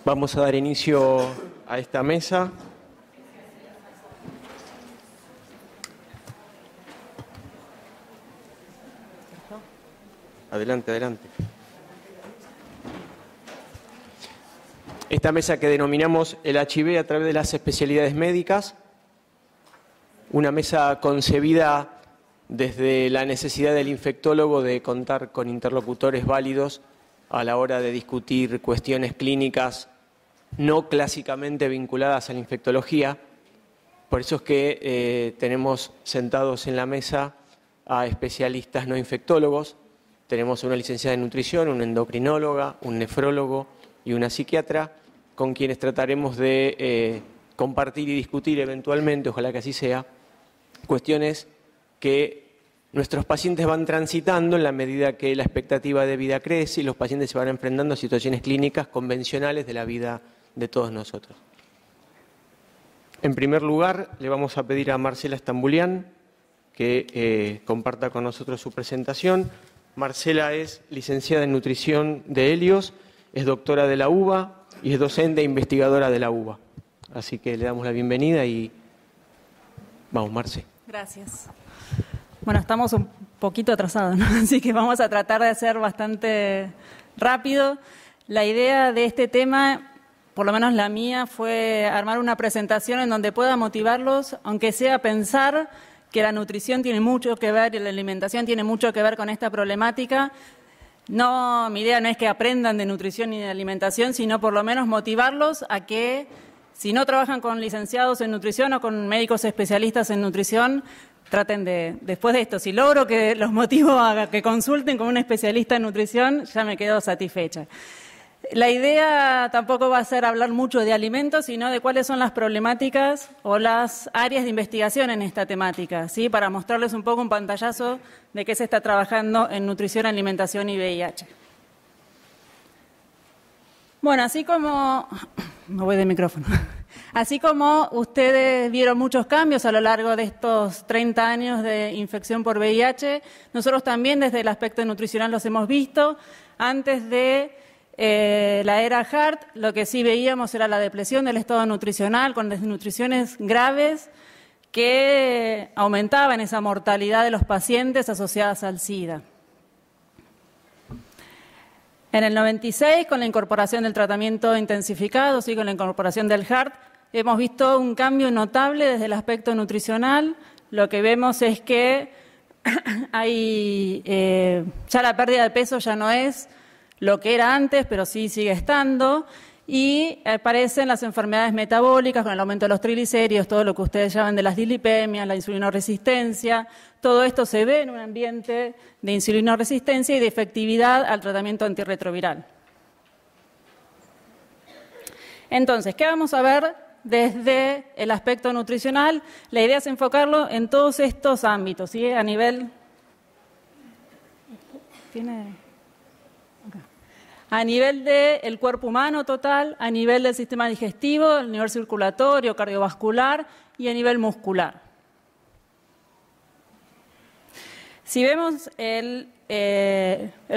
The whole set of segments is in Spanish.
Vamos a dar inicio a esta mesa. Adelante, adelante. Esta mesa que denominamos el HIV a través de las especialidades médicas, una mesa concebida desde la necesidad del infectólogo de contar con interlocutores válidos a la hora de discutir cuestiones clínicas no clásicamente vinculadas a la infectología. Por eso es que tenemos sentados en la mesa a especialistas no infectólogos. Tenemos una licenciada en nutrición, una endocrinóloga, un nefrólogo y una psiquiatra, con quienes trataremos de compartir y discutir eventualmente, ojalá que así sea, cuestiones que nuestros pacientes van transitando en la medida que la expectativa de vida crece y los pacientes se van enfrentando a situaciones clínicas convencionales de la vida de todos nosotros. En primer lugar, le vamos a pedir a Marcela Stambulian que comparta con nosotros su presentación. Marcela es licenciada en nutrición de Helios, es doctora de la UBA y es docente e investigadora de la UBA. Así que le damos la bienvenida y vamos, Marce. Gracias. Bueno, estamos un poquito atrasados, ¿no? Así que vamos a tratar de hacer bastante rápido. La idea de este tema, por lo menos la mía, fue armar una presentación en donde pueda motivarlos, aunque sea pensar que la nutrición tiene mucho que ver y la alimentación tiene mucho que ver con esta problemática. No, mi idea no es que aprendan de nutrición ni de alimentación, sino por lo menos motivarlos a que, si no trabajan con licenciados en nutrición o con médicos especialistas en nutrición, traten de, después de esto, si logro que los motivo a que consulten con un especialista en nutrición, ya me quedo satisfecha. La idea tampoco va a ser hablar mucho de alimentos, sino de cuáles son las problemáticas o las áreas de investigación en esta temática, ¿sí? Para mostrarles un poco un pantallazo de qué se está trabajando en nutrición, alimentación y VIH. Bueno, así como... Me voy de micrófono. Así como ustedes vieron muchos cambios a lo largo de estos 30 años de infección por VIH, nosotros también desde el aspecto nutricional los hemos visto. Antes de la era HART, lo que sí veíamos era la depresión del estado nutricional con desnutriciones graves que aumentaban esa mortalidad de los pacientes asociadas al SIDA. En el 96, con la incorporación del tratamiento intensificado, sí, con la incorporación del HART, hemos visto un cambio notable desde el aspecto nutricional. Lo que vemos es que hay, ya la pérdida de peso ya no es lo que era antes, pero sí sigue estando, y aparecen las enfermedades metabólicas con el aumento de los triglicéridos, todo lo que ustedes llaman de las dislipemias, la insulinoresistencia. Todo esto se ve en un ambiente de insulinoresistencia y de efectividad al tratamiento antirretroviral. Entonces, ¿qué vamos a ver desde el aspecto nutricional? La idea es enfocarlo en todos estos ámbitos, ¿sí? A nivel... A nivel del cuerpo humano total, a nivel del sistema digestivo, a nivel circulatorio, cardiovascular y a nivel muscular. Si vemos el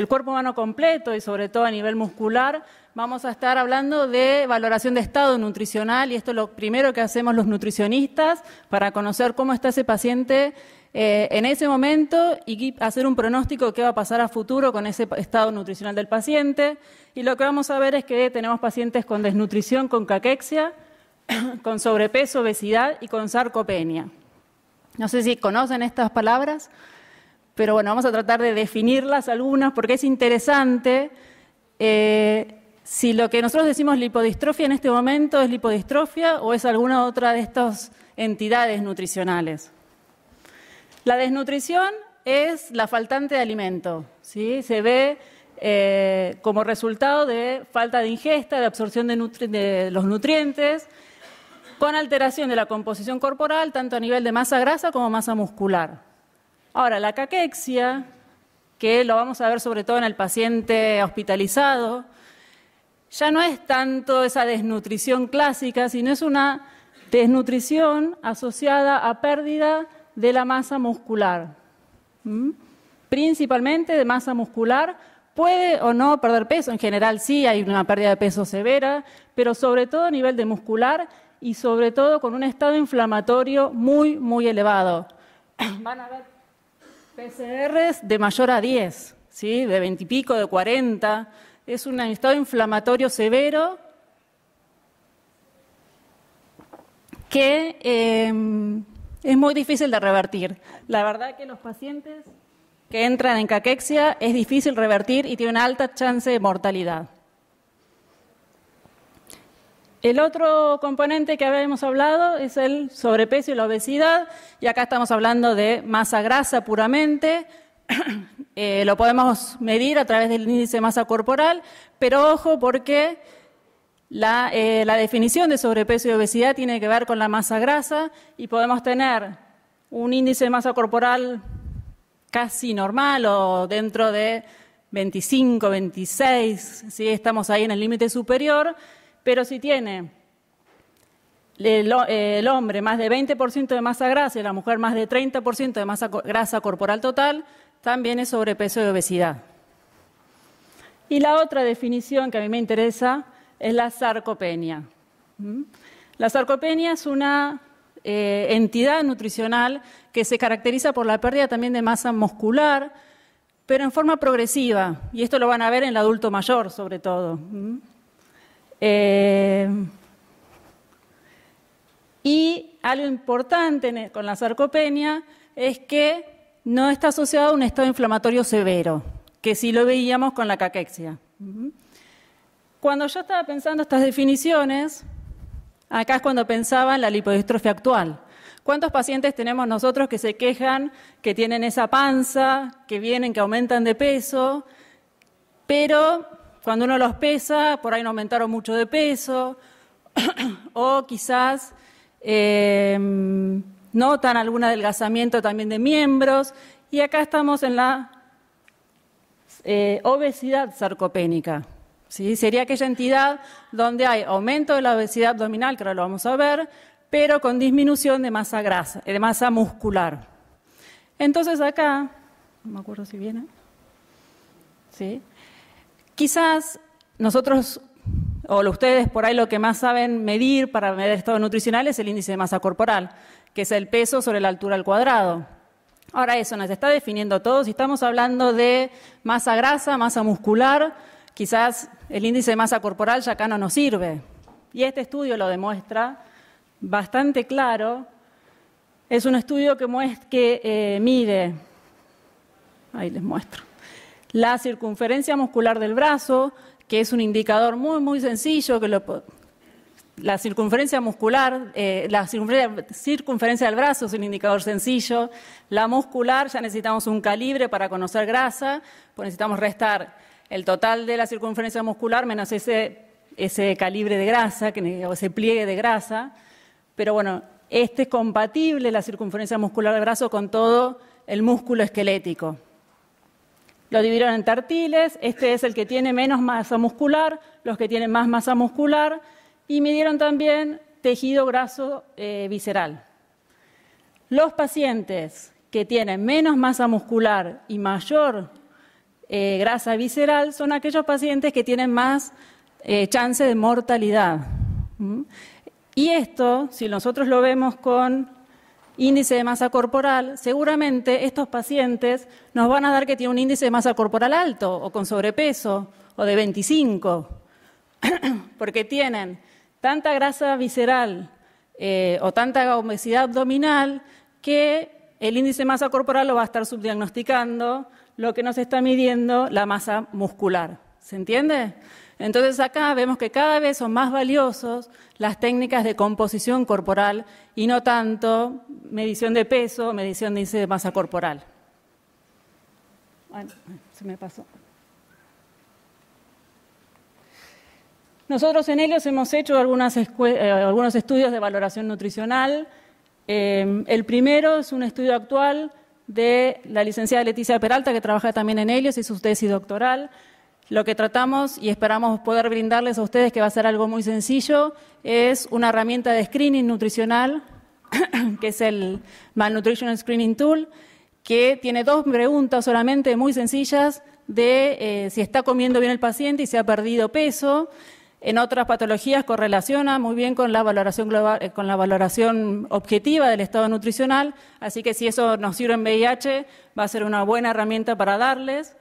cuerpo humano completo y sobre todo a nivel muscular, vamos a estar hablando de valoración de estado nutricional, y esto es lo primero que hacemos los nutricionistas para conocer cómo está ese paciente en ese momento y hacer un pronóstico de qué va a pasar a futuro con ese estado nutricional del paciente. Y lo que vamos a ver es que tenemos pacientes con desnutrición, con caquexia, con sobrepeso, obesidad y con sarcopenia. No sé si conocen estas palabras, pero bueno, vamos a tratar de definirlas algunas porque es interesante. Si lo que nosotros decimos lipodistrofia en este momento es lipodistrofia o es alguna otra de estas entidades nutricionales. La desnutrición es la faltante de alimento, ¿sí? Se ve como resultado de falta de ingesta, de absorción de los nutrientes, con alteración de la composición corporal, tanto a nivel de masa grasa como masa muscular. Ahora, la caquexia, que lo vamos a ver sobre todo en el paciente hospitalizado, ya no es tanto esa desnutrición clásica, sino es una desnutrición asociada a pérdida de la masa muscular, principalmente de masa muscular Puede o no perder peso, en general sí, hay una pérdida de peso severa, pero sobre todo a nivel de muscular y sobre todo con un estado inflamatorio muy, muy elevado. Van a ver PCRs de mayor a 10, ¿sí? De 20 y pico, de 40. Es un estado inflamatorio severo que es muy difícil de revertir. La verdad que los pacientes que entran en caquexia es difícil revertir y tiene una alta chance de mortalidad. El otro componente que habíamos hablado es el sobrepeso y la obesidad, y acá estamos hablando de masa grasa puramente. Lo podemos medir a través del índice de masa corporal, pero ojo porque la definición de sobrepeso y obesidad tiene que ver con la masa grasa y podemos tener un índice de masa corporal casi normal o dentro de 25, 26, ¿sí? Estamos ahí en el límite superior, pero si tiene el hombre más de 20% de masa grasa y la mujer más de 30% de masa grasa corporal total, también es sobrepeso y obesidad. Y la otra definición que a mí me interesa es la sarcopenia. La sarcopenia es una entidad nutricional que se caracteriza por la pérdida también de masa muscular, pero en forma progresiva, y esto lo van a ver en el adulto mayor sobre todo. Y algo importante con la sarcopenia es que no está asociado a un estado inflamatorio severo, que sí lo veíamos con la caquexia. Cuando yo estaba pensando estas definiciones, acá es cuando pensaba en la lipodistrofia actual. ¿Cuántos pacientes tenemos nosotros que se quejan, que tienen esa panza, que vienen, que aumentan de peso, pero cuando uno los pesa, por ahí no aumentaron mucho de peso, o quizás notan algún adelgazamiento también de miembros, y acá estamos en la obesidad sarcopénica. ¿Sí? Sería aquella entidad donde hay aumento de la obesidad abdominal, que ahora lo vamos a ver, pero con disminución de masa grasa, de masa muscular. Entonces acá, no me acuerdo si viene, ¿sí? Quizás nosotros, o ustedes por ahí lo que más saben medir para medir estado nutricional es el índice de masa corporal, que es el peso sobre la altura al cuadrado. Ahora eso nos está definiendo todo. Si estamos hablando de masa grasa, masa muscular, quizás el índice de masa corporal ya acá no nos sirve. Y este estudio lo demuestra bastante claro. Es un estudio que mide, ahí les muestro, la circunferencia muscular del brazo, que es un indicador muy, muy sencillo, la circunferencia muscular, la circunferencia del brazo es un indicador sencillo. La muscular ya necesitamos un calibre para conocer grasa, pues necesitamos restar el total de la circunferencia muscular menos ese calibre de grasa, o ese pliegue de grasa. Pero bueno, este es compatible, la circunferencia muscular del brazo, con todo el músculo esquelético. Lo dividieron en tertiles, este es el que tiene menos masa muscular, los que tienen más masa muscular, y midieron también tejido graso visceral. Los pacientes que tienen menos masa muscular y mayor grasa visceral son aquellos pacientes que tienen más chance de mortalidad. Y esto, si nosotros lo vemos con índice de masa corporal, seguramente estos pacientes nos van a dar que tienen un índice de masa corporal alto o con sobrepeso o de 25, porque tienen tanta grasa visceral o tanta obesidad abdominal que el índice de masa corporal lo va a estar subdiagnosticando lo que nos está midiendo la masa muscular. ¿Se entiende? Entonces acá vemos que cada vez son más valiosos las técnicas de composición corporal y no tanto medición de peso, medición de índice de masa corporal. Bueno, se me pasó. Nosotros en Helios hemos hecho algunos estudios de valoración nutricional. El primero es un estudio actual de la licenciada Leticia Peralta, que trabaja también en Helios, hizo su tesis doctoral. Lo que tratamos y esperamos poder brindarles a ustedes, que va a ser algo muy sencillo, es una herramienta de screening nutricional, que es el Malnutrition Screening Tool, que tiene 2 preguntas solamente muy sencillas de si está comiendo bien el paciente y si ha perdido peso. En otras patologías correlaciona muy bien con la valoración global, con la valoración objetiva del estado nutricional, así que si eso nos sirve en VIH, va a ser una buena herramienta para darles.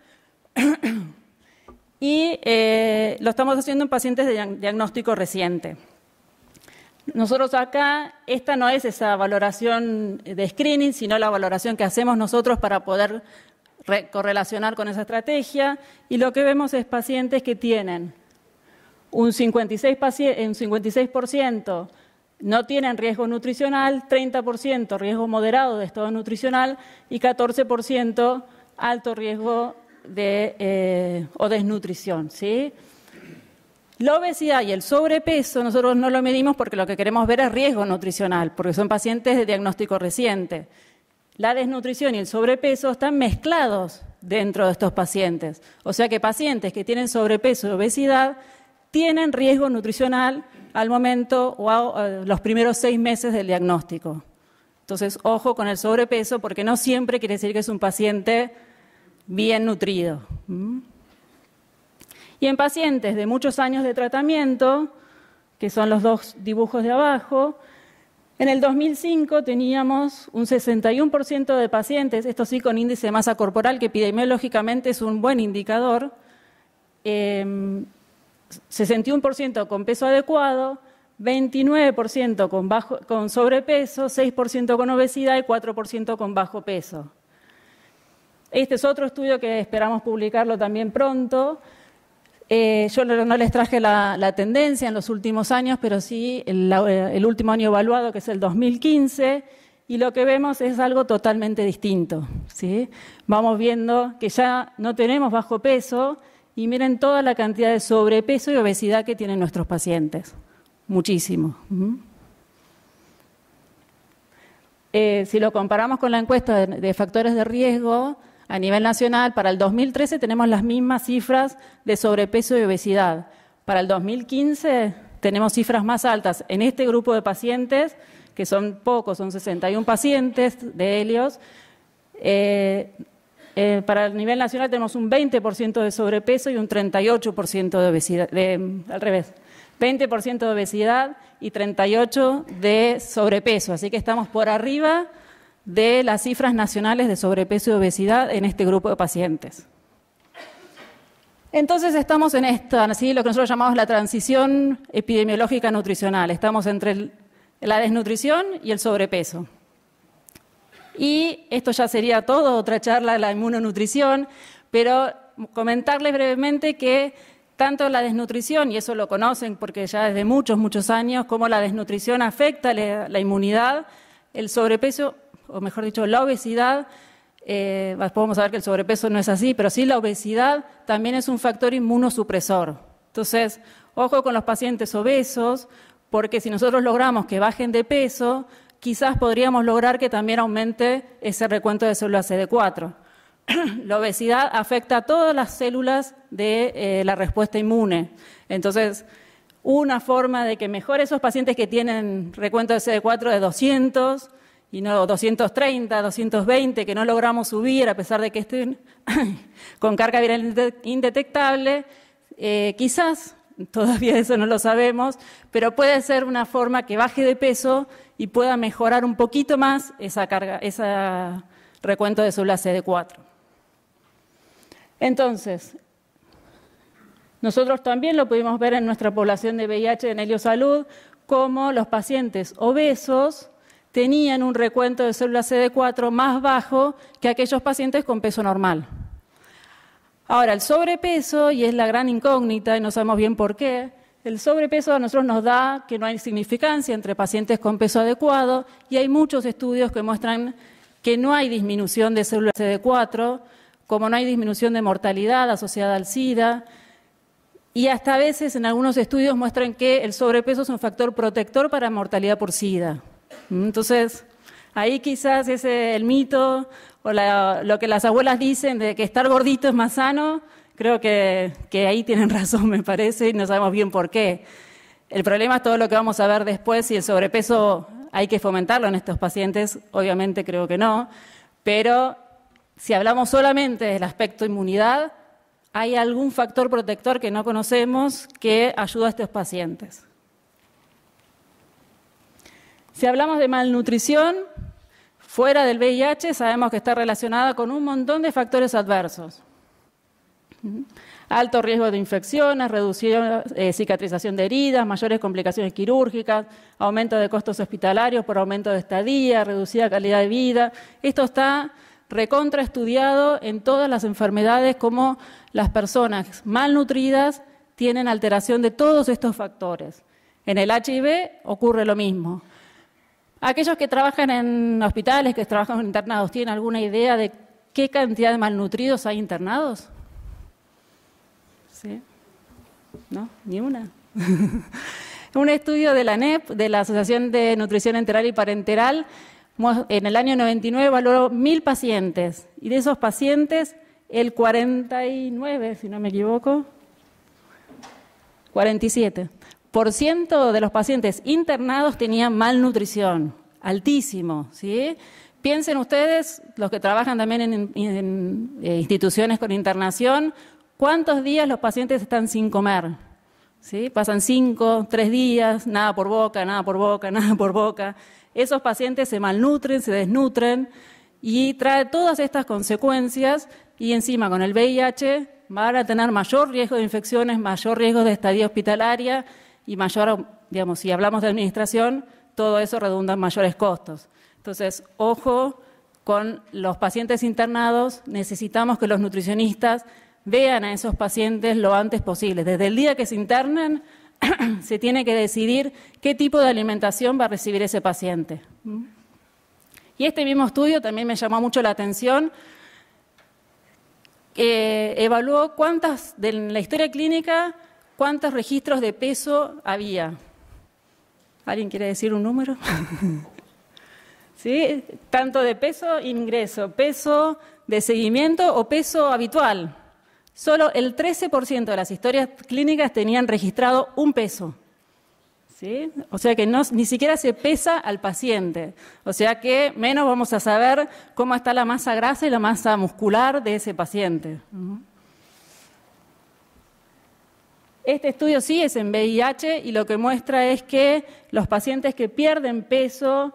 Y lo estamos haciendo en pacientes de diagnóstico reciente. Nosotros acá, esta no es esa valoración de screening, sino la valoración que hacemos nosotros para poder correlacionar con esa estrategia, y lo que vemos es pacientes que tienen un 56% no tienen riesgo nutricional, 30% riesgo moderado de estado nutricional y 14% alto riesgo o desnutrición, ¿sí? La obesidad y el sobrepeso nosotros no lo medimos porque lo que queremos ver es riesgo nutricional, porque son pacientes de diagnóstico reciente. La desnutrición y el sobrepeso están mezclados dentro de estos pacientes. O sea que pacientes que tienen sobrepeso y obesidad tienen riesgo nutricional al momento o a los primeros 6 meses del diagnóstico. Entonces, ojo con el sobrepeso, porque no siempre quiere decir que es un paciente bien nutrido. Y en pacientes de muchos años de tratamiento, que son los 2 dibujos de abajo, en el 2005 teníamos un 61% de pacientes, esto sí con índice de masa corporal, que epidemiológicamente es un buen indicador, 61% con peso adecuado, 29% con sobrepeso, 6% con obesidad y 4% con bajo peso. Este es otro estudio que esperamos publicarlo también pronto. Yo no les traje la tendencia en los últimos años, pero sí el último año evaluado, que es el 2015, y lo que vemos es algo totalmente distinto, ¿sí? Vamos viendo que ya no tenemos bajo peso, y miren toda la cantidad de sobrepeso y obesidad que tienen nuestros pacientes. Muchísimo. Si lo comparamos con la encuesta de factores de riesgo a nivel nacional, para el 2013 tenemos las mismas cifras de sobrepeso y obesidad. Para el 2015 tenemos cifras más altas en este grupo de pacientes, que son pocos, son 61 pacientes de Helios. Para el nivel nacional tenemos un 20% de sobrepeso y un 38% de obesidad, al revés, 20% de obesidad y 38% de sobrepeso. Así que estamos por arriba de las cifras nacionales de sobrepeso y obesidad en este grupo de pacientes. Entonces estamos en esta, ¿sí?, lo que nosotros llamamos la transición epidemiológica nutricional. Estamos entre la desnutrición y el sobrepeso. Y esto ya sería todo, otra charla de la inmunonutrición, pero comentarles brevemente que tanto la desnutrición, y eso lo conocen porque ya desde muchos años, como la desnutrición afecta la inmunidad, el sobrepeso, o mejor dicho, la obesidad, podemos saber que el sobrepeso no es así, pero sí la obesidad también es un factor inmunosupresor. Entonces, ojo con los pacientes obesos, porque si nosotros logramos que bajen de peso, quizás podríamos lograr que también aumente ese recuento de células CD4. La obesidad afecta a todas las células de la respuesta inmune. Entonces, una forma de que mejore esos pacientes que tienen recuento de CD4 de 200 y no 230, 220, que no logramos subir a pesar de que estén con carga viral indetectable, quizás, todavía eso no lo sabemos, pero puede ser una forma que baje de peso y pueda mejorar un poquito más esa carga, ese recuento de células CD4. Entonces, nosotros también lo pudimos ver en nuestra población de VIH en Helios Salud, como los pacientes obesos tenían un recuento de células CD4 más bajo que aquellos pacientes con peso normal. Ahora, el sobrepeso, y es la gran incógnita y no sabemos bien por qué, el sobrepeso a nosotros nos da que no hay significancia entre pacientes con peso adecuado y hay muchos estudios que muestran que no hay disminución de células CD4, como no hay disminución de mortalidad asociada al SIDA, y hasta a veces en algunos estudios muestran que el sobrepeso es un factor protector para mortalidad por SIDA. Entonces, ahí quizás es el mito o lo que las abuelas dicen de que estar gordito es más sano. Creo que ahí tienen razón, me parece, y no sabemos bien por qué. El problema es todo lo que vamos a ver después, si el sobrepeso hay que fomentarlo en estos pacientes, obviamente creo que no, pero Si hablamos solamente del aspecto inmunidad, hay algún factor protector que no conocemos que ayuda a estos pacientes. Si hablamos de malnutrición, fuera del VIH, sabemos que está relacionada con un montón de factores adversos. Alto riesgo de infecciones, reducida cicatrización de heridas, mayores complicaciones quirúrgicas, aumento de costos hospitalarios por aumento de estadía, reducida calidad de vida. Esto está recontraestudiado en todas las enfermedades, como las personas malnutridas tienen alteración de todos estos factores. En el HIV ocurre lo mismo. Aquellos que trabajan en hospitales, que trabajan en internados, ¿tienen alguna idea de qué cantidad de malnutridos hay internados? ¿Sí? ¿No? Ni una. Un estudio de la ANEP, de la Asociación de Nutrición Enteral y Parenteral, en el año 99 valoró 1.000 pacientes, y de esos pacientes, el 49, si no me equivoco, 47% de los pacientes internados tenían malnutrición, altísimo, ¿sí? Piensen ustedes, los que trabajan también en instituciones con internación, ¿cuántos días los pacientes están sin comer? ¿Sí? Pasan 5, 3 días, nada por boca, nada por boca, nada por boca. Esos pacientes se malnutren, se desnutren y trae todas estas consecuencias, y encima con el VIH van a tener mayor riesgo de infecciones, mayor riesgo de estadía hospitalaria y mayor, digamos, si hablamos de administración, todo eso redunda en mayores costos. Entonces, ojo con los pacientes internados, necesitamos que los nutricionistas vean a esos pacientes lo antes posible. Desde el día que se internen, se tiene que decidir qué tipo de alimentación va a recibir ese paciente. Y este mismo estudio también me llamó mucho la atención. Evaluó en la historia clínica, cuántos registros de peso había. ¿Alguien quiere decir un número? ¿Sí? Tanto de peso ingreso, peso de seguimiento o peso habitual. Solo el 13% de las historias clínicas tenían registrado un peso. ¿Sí? O sea que ni siquiera se pesa al paciente. O sea que menos vamos a saber cómo está la masa grasa y la masa muscular de ese paciente. Este estudio sí es en VIH y lo que muestra es que los pacientes que pierden peso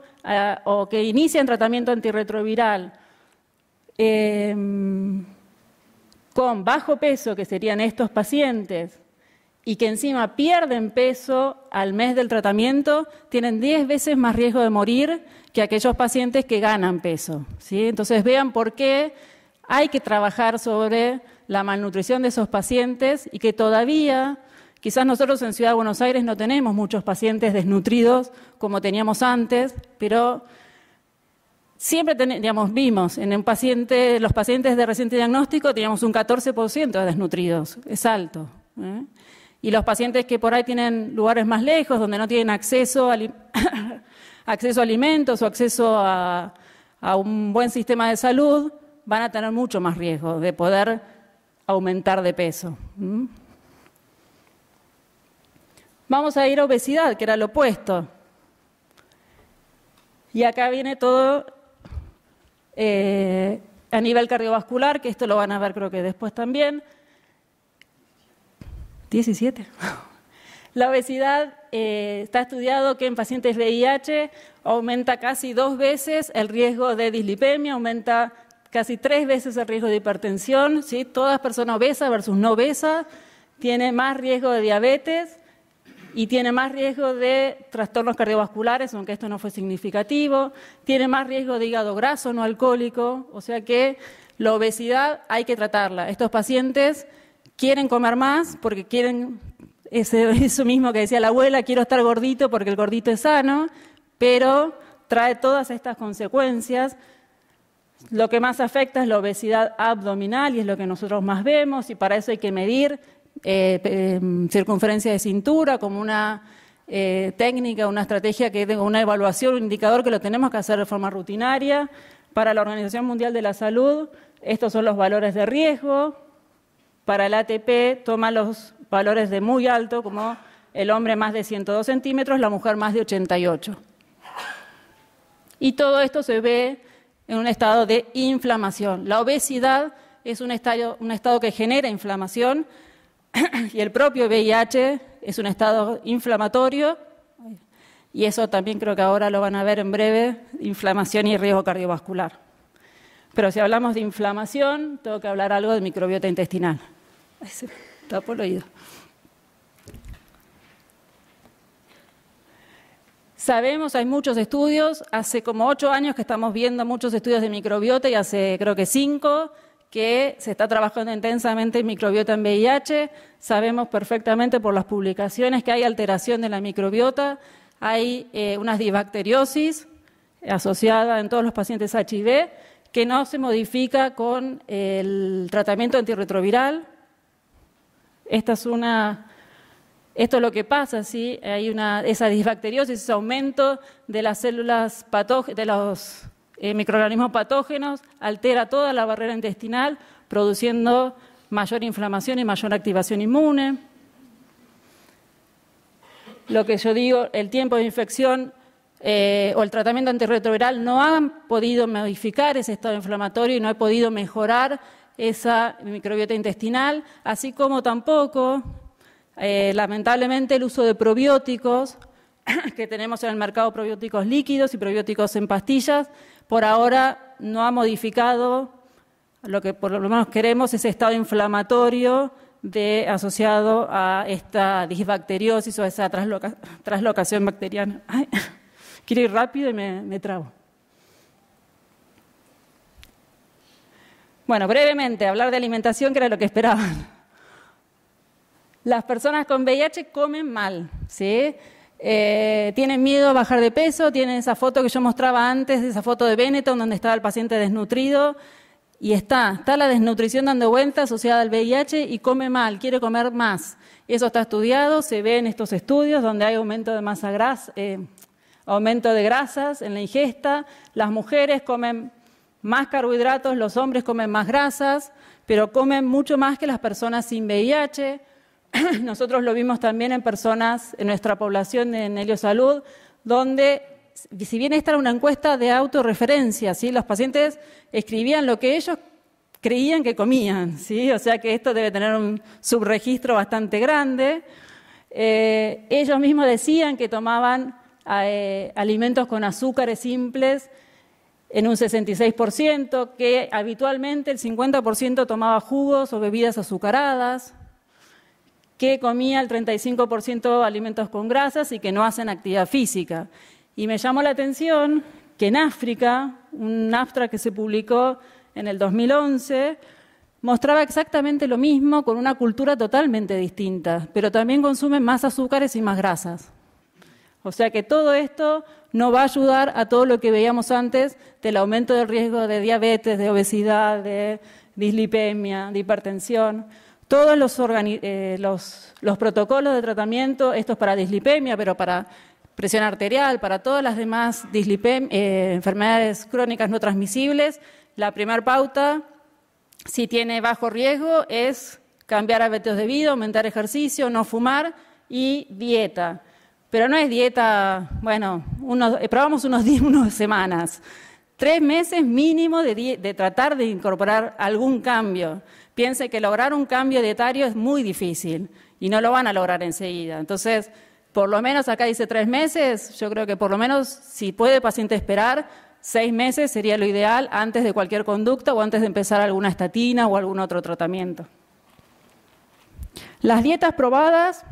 o que inician tratamiento antirretroviral con bajo peso, que serían estos pacientes, y que encima pierden peso al mes del tratamiento, tienen 10 veces más riesgo de morir que aquellos pacientes que ganan peso, ¿sí? Entonces vean por qué hay que trabajar sobre la malnutrición de esos pacientes, y que todavía, quizás nosotros en Ciudad de Buenos Aires no tenemos muchos pacientes desnutridos como teníamos antes, pero siempre vimos en un paciente, los pacientes de reciente diagnóstico teníamos un 14% de desnutridos, es alto, ¿eh? Y los pacientes que por ahí tienen lugares más lejos, donde no tienen acceso a alimentos o acceso a un buen sistema de salud, van a tener mucho más riesgo de poder aumentar de peso. Vamos a ir a obesidad, que era lo opuesto. Y acá viene todo a nivel cardiovascular, que esto lo van a ver creo que después también. 17. La obesidad está estudiado que en pacientes VIH aumenta casi 2 veces el riesgo de dislipemia, aumenta casi 3 veces el riesgo de hipertensión, ¿sí? Todas personas obesas versus no obesas tienen más riesgo de diabetes y tiene más riesgo de trastornos cardiovasculares, aunque esto no fue significativo, tiene más riesgo de hígado graso no alcohólico, o sea que la obesidad hay que tratarla. Estos pacientes quieren comer más porque quieren eso mismo que decía la abuela, quiero estar gordito porque el gordito es sano, pero trae todas estas consecuencias. Lo que más afecta es la obesidad abdominal y es lo que nosotros más vemos, y para eso hay que medir circunferencia de cintura como una técnica, una estrategia, una evaluación, un indicador que lo tenemos que hacer de forma rutinaria. Para la Organización Mundial de la Salud, estos son los valores de riesgo. Para el ATP toma los valores de muy alto, como el hombre más de 102 centímetros, la mujer más de 88. Y todo esto se ve en un estado de inflamación. La obesidad es un estado que genera inflamación y el propio VIH es un estado inflamatorio y eso también creo que ahora lo van a ver en breve, inflamación y riesgo cardiovascular. Pero si hablamos de inflamación, tengo que hablar algo de microbiota intestinal. Ay, se me tapó el oído. Sabemos, hay muchos estudios, hace como 8 años que estamos viendo muchos estudios de microbiota y hace creo que 5 que se está trabajando intensamente en microbiota en VIH. Sabemos perfectamente por las publicaciones que hay alteración de la microbiota, hay una disbacteriosis asociada en todos los pacientes HIV que no se modifica con el tratamiento antirretroviral. Esto es lo que pasa, ¿sí? Hay esa disbacteriosis, ese aumento de las células de los microorganismos patógenos, altera toda la barrera intestinal, produciendo mayor inflamación y mayor activación inmune. Lo que yo digo, el tiempo de infección o el tratamiento antirretroviral no han podido modificar ese estado inflamatorio y no ha podido mejorar esa microbiota intestinal, así como tampoco, lamentablemente, el uso de probióticos, que tenemos en el mercado probióticos líquidos y probióticos en pastillas, por ahora no ha modificado lo que por lo menos queremos, ese estado inflamatorio asociado a esta disbacteriosis o a esa traslocación bacteriana. Ay, quiero ir rápido y me trabo. Bueno, brevemente, hablar de alimentación, que era lo que esperaban. Las personas con VIH comen mal, ¿sí? Tienen miedo a bajar de peso, tienen esa foto que yo mostraba antes, esa foto de Benetton donde estaba el paciente desnutrido, y está la desnutrición dando vuelta asociada al VIH y come mal, quiere comer más. Eso está estudiado, se ve en estos estudios donde hay aumento de masa grasa, aumento de grasas en la ingesta, las mujeres comen más carbohidratos, los hombres comen más grasas, pero comen mucho más que las personas sin VIH. Nosotros lo vimos también en personas, en nuestra población en Heliosalud, donde, si bien esta era una encuesta de autorreferencia, ¿sí? Los pacientes escribían lo que ellos creían que comían, ¿sí? O sea que esto debe tener un subregistro bastante grande. Ellos mismos decían que tomaban alimentos con azúcares simples en un 66%, que habitualmente el 50% tomaba jugos o bebidas azucaradas, que comía el 35% alimentos con grasas y que no hacen actividad física. Y me llamó la atención que en África, un abstract que se publicó en el 2011, mostraba exactamente lo mismo con una cultura totalmente distinta, pero también consumen más azúcares y más grasas. O sea que todo esto no va a ayudar a todo lo que veíamos antes del aumento del riesgo de diabetes, de obesidad, de dislipemia, de hipertensión. Todos los protocolos de tratamiento, esto es para dislipemia, pero para presión arterial, para todas las demás enfermedades crónicas no transmisibles, la primera pauta, si tiene bajo riesgo, es cambiar hábitos de vida, aumentar ejercicio, no fumar y dieta. Pero no es dieta, bueno, probamos unas semanas, 3 meses mínimo de tratar de incorporar algún cambio. Piense que lograr un cambio dietario es muy difícil y no lo van a lograr enseguida. Entonces, por lo menos acá dice 3 meses, yo creo que por lo menos si puede el paciente esperar, 6 meses sería lo ideal antes de cualquier conducta o antes de empezar alguna estatina o algún otro tratamiento. Las dietas probadas,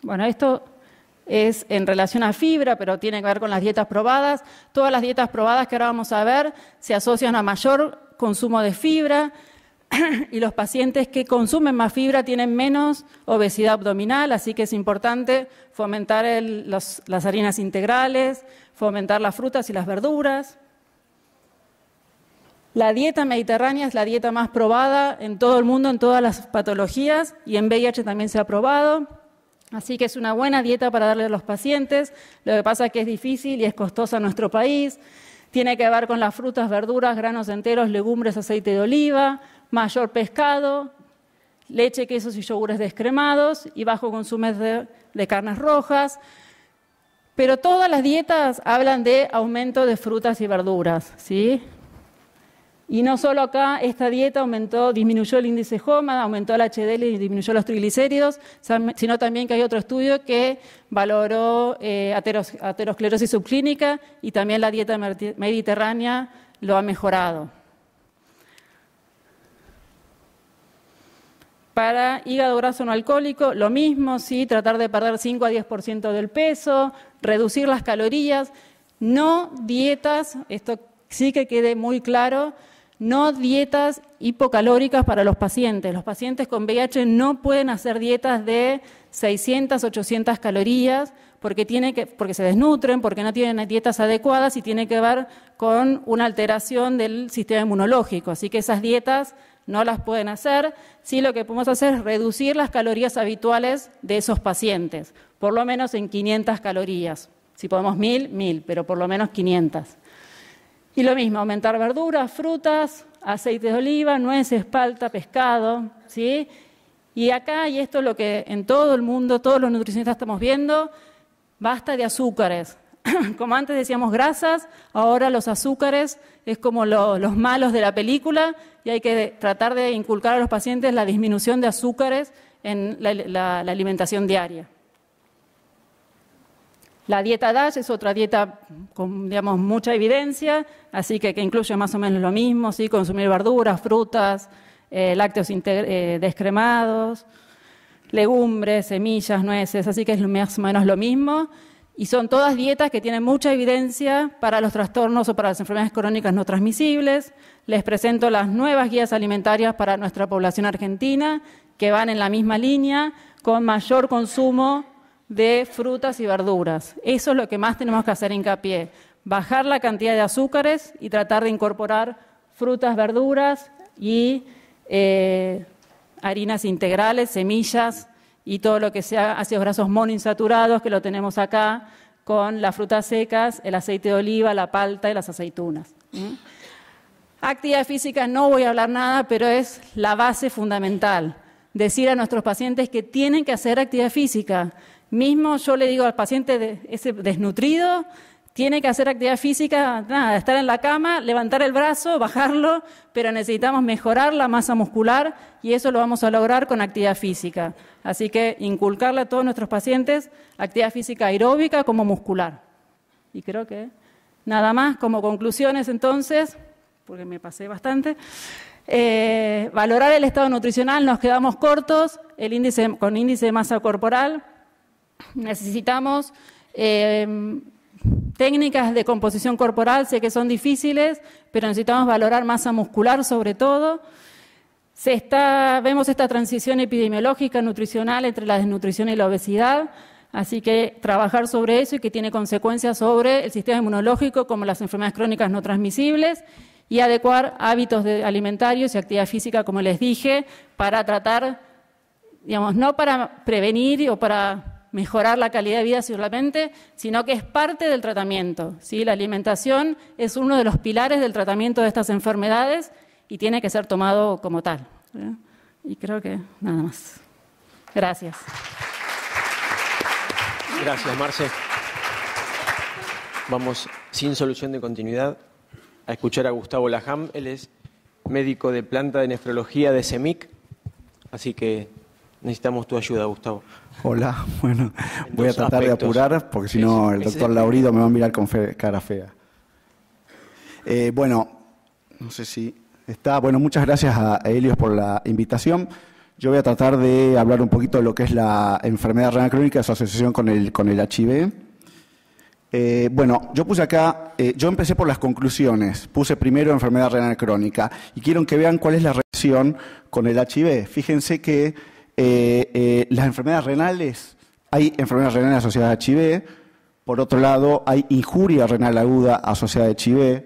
bueno, esto es en relación a fibra, pero tiene que ver con las dietas probadas. Todas las dietas probadas que ahora vamos a ver se asocian a mayor consumo de fibra y los pacientes que consumen más fibra tienen menos obesidad abdominal, así que es importante fomentar las harinas integrales, fomentar las frutas y las verduras. La dieta mediterránea es la dieta más probada en todo el mundo, en todas las patologías, y en VIH también se ha probado. Así que es una buena dieta para darle a los pacientes. Lo que pasa es que es difícil y es costosa en nuestro país. Tiene que ver con las frutas, verduras, granos enteros, legumbres, aceite de oliva, mayor pescado, leche, quesos y yogures descremados y bajo consumo de carnes rojas. Pero todas las dietas hablan de aumento de frutas y verduras, ¿sí? Y no solo acá, esta dieta disminuyó el índice HOMA, aumentó el HDL y disminuyó los triglicéridos, sino también que hay otro estudio que valoró aterosclerosis subclínica y también la dieta mediterránea lo ha mejorado. Para hígado graso no alcohólico, lo mismo, ¿sí? Tratar de perder 5 a 10% del peso, reducir las calorías, no dietas, esto sí que quede muy claro, no dietas hipocalóricas para los pacientes. Los pacientes con VIH no pueden hacer dietas de 600, 800 calorías porque se desnutren, porque no tienen dietas adecuadas y tiene que ver con una alteración del sistema inmunológico. Así que esas dietas no las pueden hacer. Sí, lo que podemos hacer es reducir las calorías habituales de esos pacientes, por lo menos en 500 calorías. Si podemos 1000, pero por lo menos 500. Y lo mismo, aumentar verduras, frutas, aceite de oliva, nueces, palta, pescado, ¿sí? Y acá, y esto es lo que en todo el mundo, todos los nutricionistas estamos viendo, basta de azúcares. Como antes decíamos grasas, ahora los azúcares es como los malos de la película y hay que tratar de inculcar a los pacientes la disminución de azúcares en la alimentación diaria. La dieta DASH es otra dieta con, digamos, mucha evidencia, así que incluye más o menos lo mismo, ¿sí? Consumir verduras, frutas, lácteos descremados, legumbres, semillas, nueces, así que es más o menos lo mismo. Y son todas dietas que tienen mucha evidencia para los trastornos o para las enfermedades crónicas no transmisibles. Les presento las nuevas guías alimentarias para nuestra población argentina, que van en la misma línea, con mayor consumo de frutas y verduras. Eso es lo que más tenemos que hacer hincapié, bajar la cantidad de azúcares y tratar de incorporar frutas, verduras y harinas integrales, semillas y todo lo que sea ácidos grasos monoinsaturados, que lo tenemos acá con las frutas secas, el aceite de oliva, la palta y las aceitunas. Actividad física, no voy a hablar nada, pero es la base fundamental. Decir a nuestros pacientes que tienen que hacer actividad física. Mismo yo le digo al paciente ese desnutrido, tiene que hacer actividad física, nada, estar en la cama, levantar el brazo, bajarlo, pero necesitamos mejorar la masa muscular y eso lo vamos a lograr con actividad física. Así que inculcarle a todos nuestros pacientes actividad física aeróbica como muscular. Y creo que nada más, como conclusiones entonces, porque me pasé bastante, valorar el estado nutricional, nos quedamos cortos, con índice de masa corporal. Necesitamos técnicas de composición corporal, sé que son difíciles, pero necesitamos valorar masa muscular sobre todo. Vemos esta transición epidemiológica nutricional entre la desnutrición y la obesidad, así que trabajar sobre eso y que tiene consecuencias sobre el sistema inmunológico como las enfermedades crónicas no transmisibles y adecuar hábitos alimentarios y actividad física, como les dije, para tratar, digamos, no para prevenir o para mejorar la calidad de vida solamente, sino que es parte del tratamiento, ¿sí? La alimentación es uno de los pilares del tratamiento de estas enfermedades y tiene que ser tomado como tal. Y creo que nada más. Gracias. Gracias, Marce. Vamos, sin solución de continuidad, a escuchar a Gustavo Lajam. Él es médico de planta de nefrología de CEMIC, así que necesitamos tu ayuda, Gustavo. Hola, bueno, voy a tratar de apurar porque si no el doctor Laurido me va a mirar con cara fea. Bueno, no sé si está. Bueno, muchas gracias a Helios por la invitación. Yo voy a tratar de hablar un poquito de lo que es la enfermedad renal crónica, su asociación con el HIV. Bueno, yo puse acá, yo empecé por las conclusiones, puse primero enfermedad renal crónica y quiero que vean cuál es la relación con el HIV. Fíjense que las enfermedades renales, hay enfermedades renales asociadas a HIV, por otro lado hay injuria renal aguda asociada a HIV,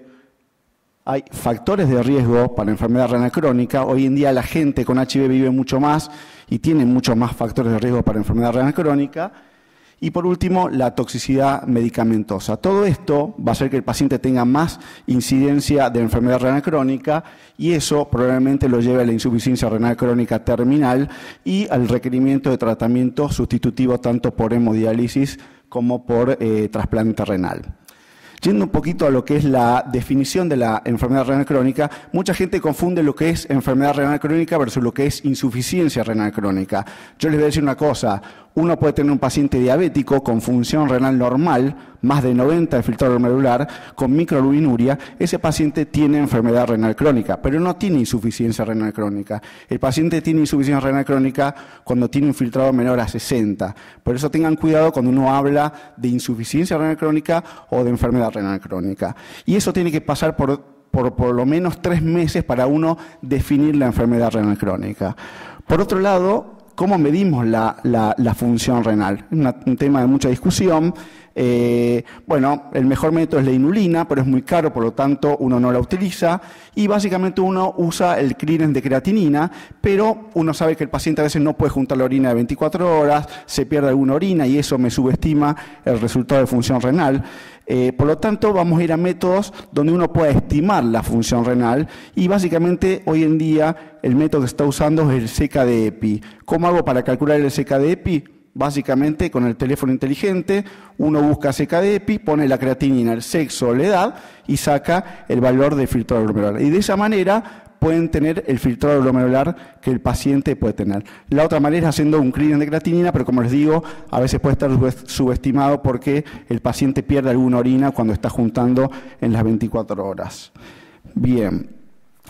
hay factores de riesgo para enfermedad renal crónica. Hoy en día la gente con HIV vive mucho más y tiene muchos más factores de riesgo para enfermedad renal crónica. Y por último, la toxicidad medicamentosa. Todo esto va a hacer que el paciente tenga más incidencia de enfermedad renal crónica y eso probablemente lo lleve a la insuficiencia renal crónica terminal y al requerimiento de tratamiento sustitutivo tanto por hemodiálisis como por trasplante renal. Yendo un poquito a lo que es la definición de la enfermedad renal crónica, mucha gente confunde lo que es enfermedad renal crónica versus lo que es insuficiencia renal crónica. Yo les voy a decir una cosa, uno puede tener un paciente diabético con función renal normal, más de 90 de filtrado glomerular, con microalbuminuria, ese paciente tiene enfermedad renal crónica, pero no tiene insuficiencia renal crónica. El paciente tiene insuficiencia renal crónica cuando tiene un filtrado menor a 60. Por eso tengan cuidado cuando uno habla de insuficiencia renal crónica o de enfermedad renal crónica. Y eso tiene que pasar por lo menos 3 meses para uno definir la enfermedad renal crónica. Por otro lado, ¿cómo medimos la función renal? Un tema de mucha discusión. Bueno, el mejor método es la inulina, pero es muy caro, por lo tanto uno no la utiliza. Y básicamente uno usa el clearance de creatinina, pero uno sabe que el paciente a veces no puede juntar la orina de 24 horas, se pierde alguna orina y eso me subestima el resultado de función renal. Por lo tanto, vamos a ir a métodos donde uno pueda estimar la función renal y básicamente hoy en día el método que se está usando es el CKD-EPI. ¿Cómo hago para calcular el CKD-EPI? Básicamente con el teléfono inteligente uno busca CKD-EPI, pone la creatinina, el sexo, la edad y saca el valor de filtrado glomerular. Y de esa manera pueden tener el filtrado glomerular que el paciente puede tener. La otra manera es haciendo un clearance de creatinina, pero como les digo, a veces puede estar subestimado porque el paciente pierde alguna orina cuando está juntando en las 24 horas. Bien.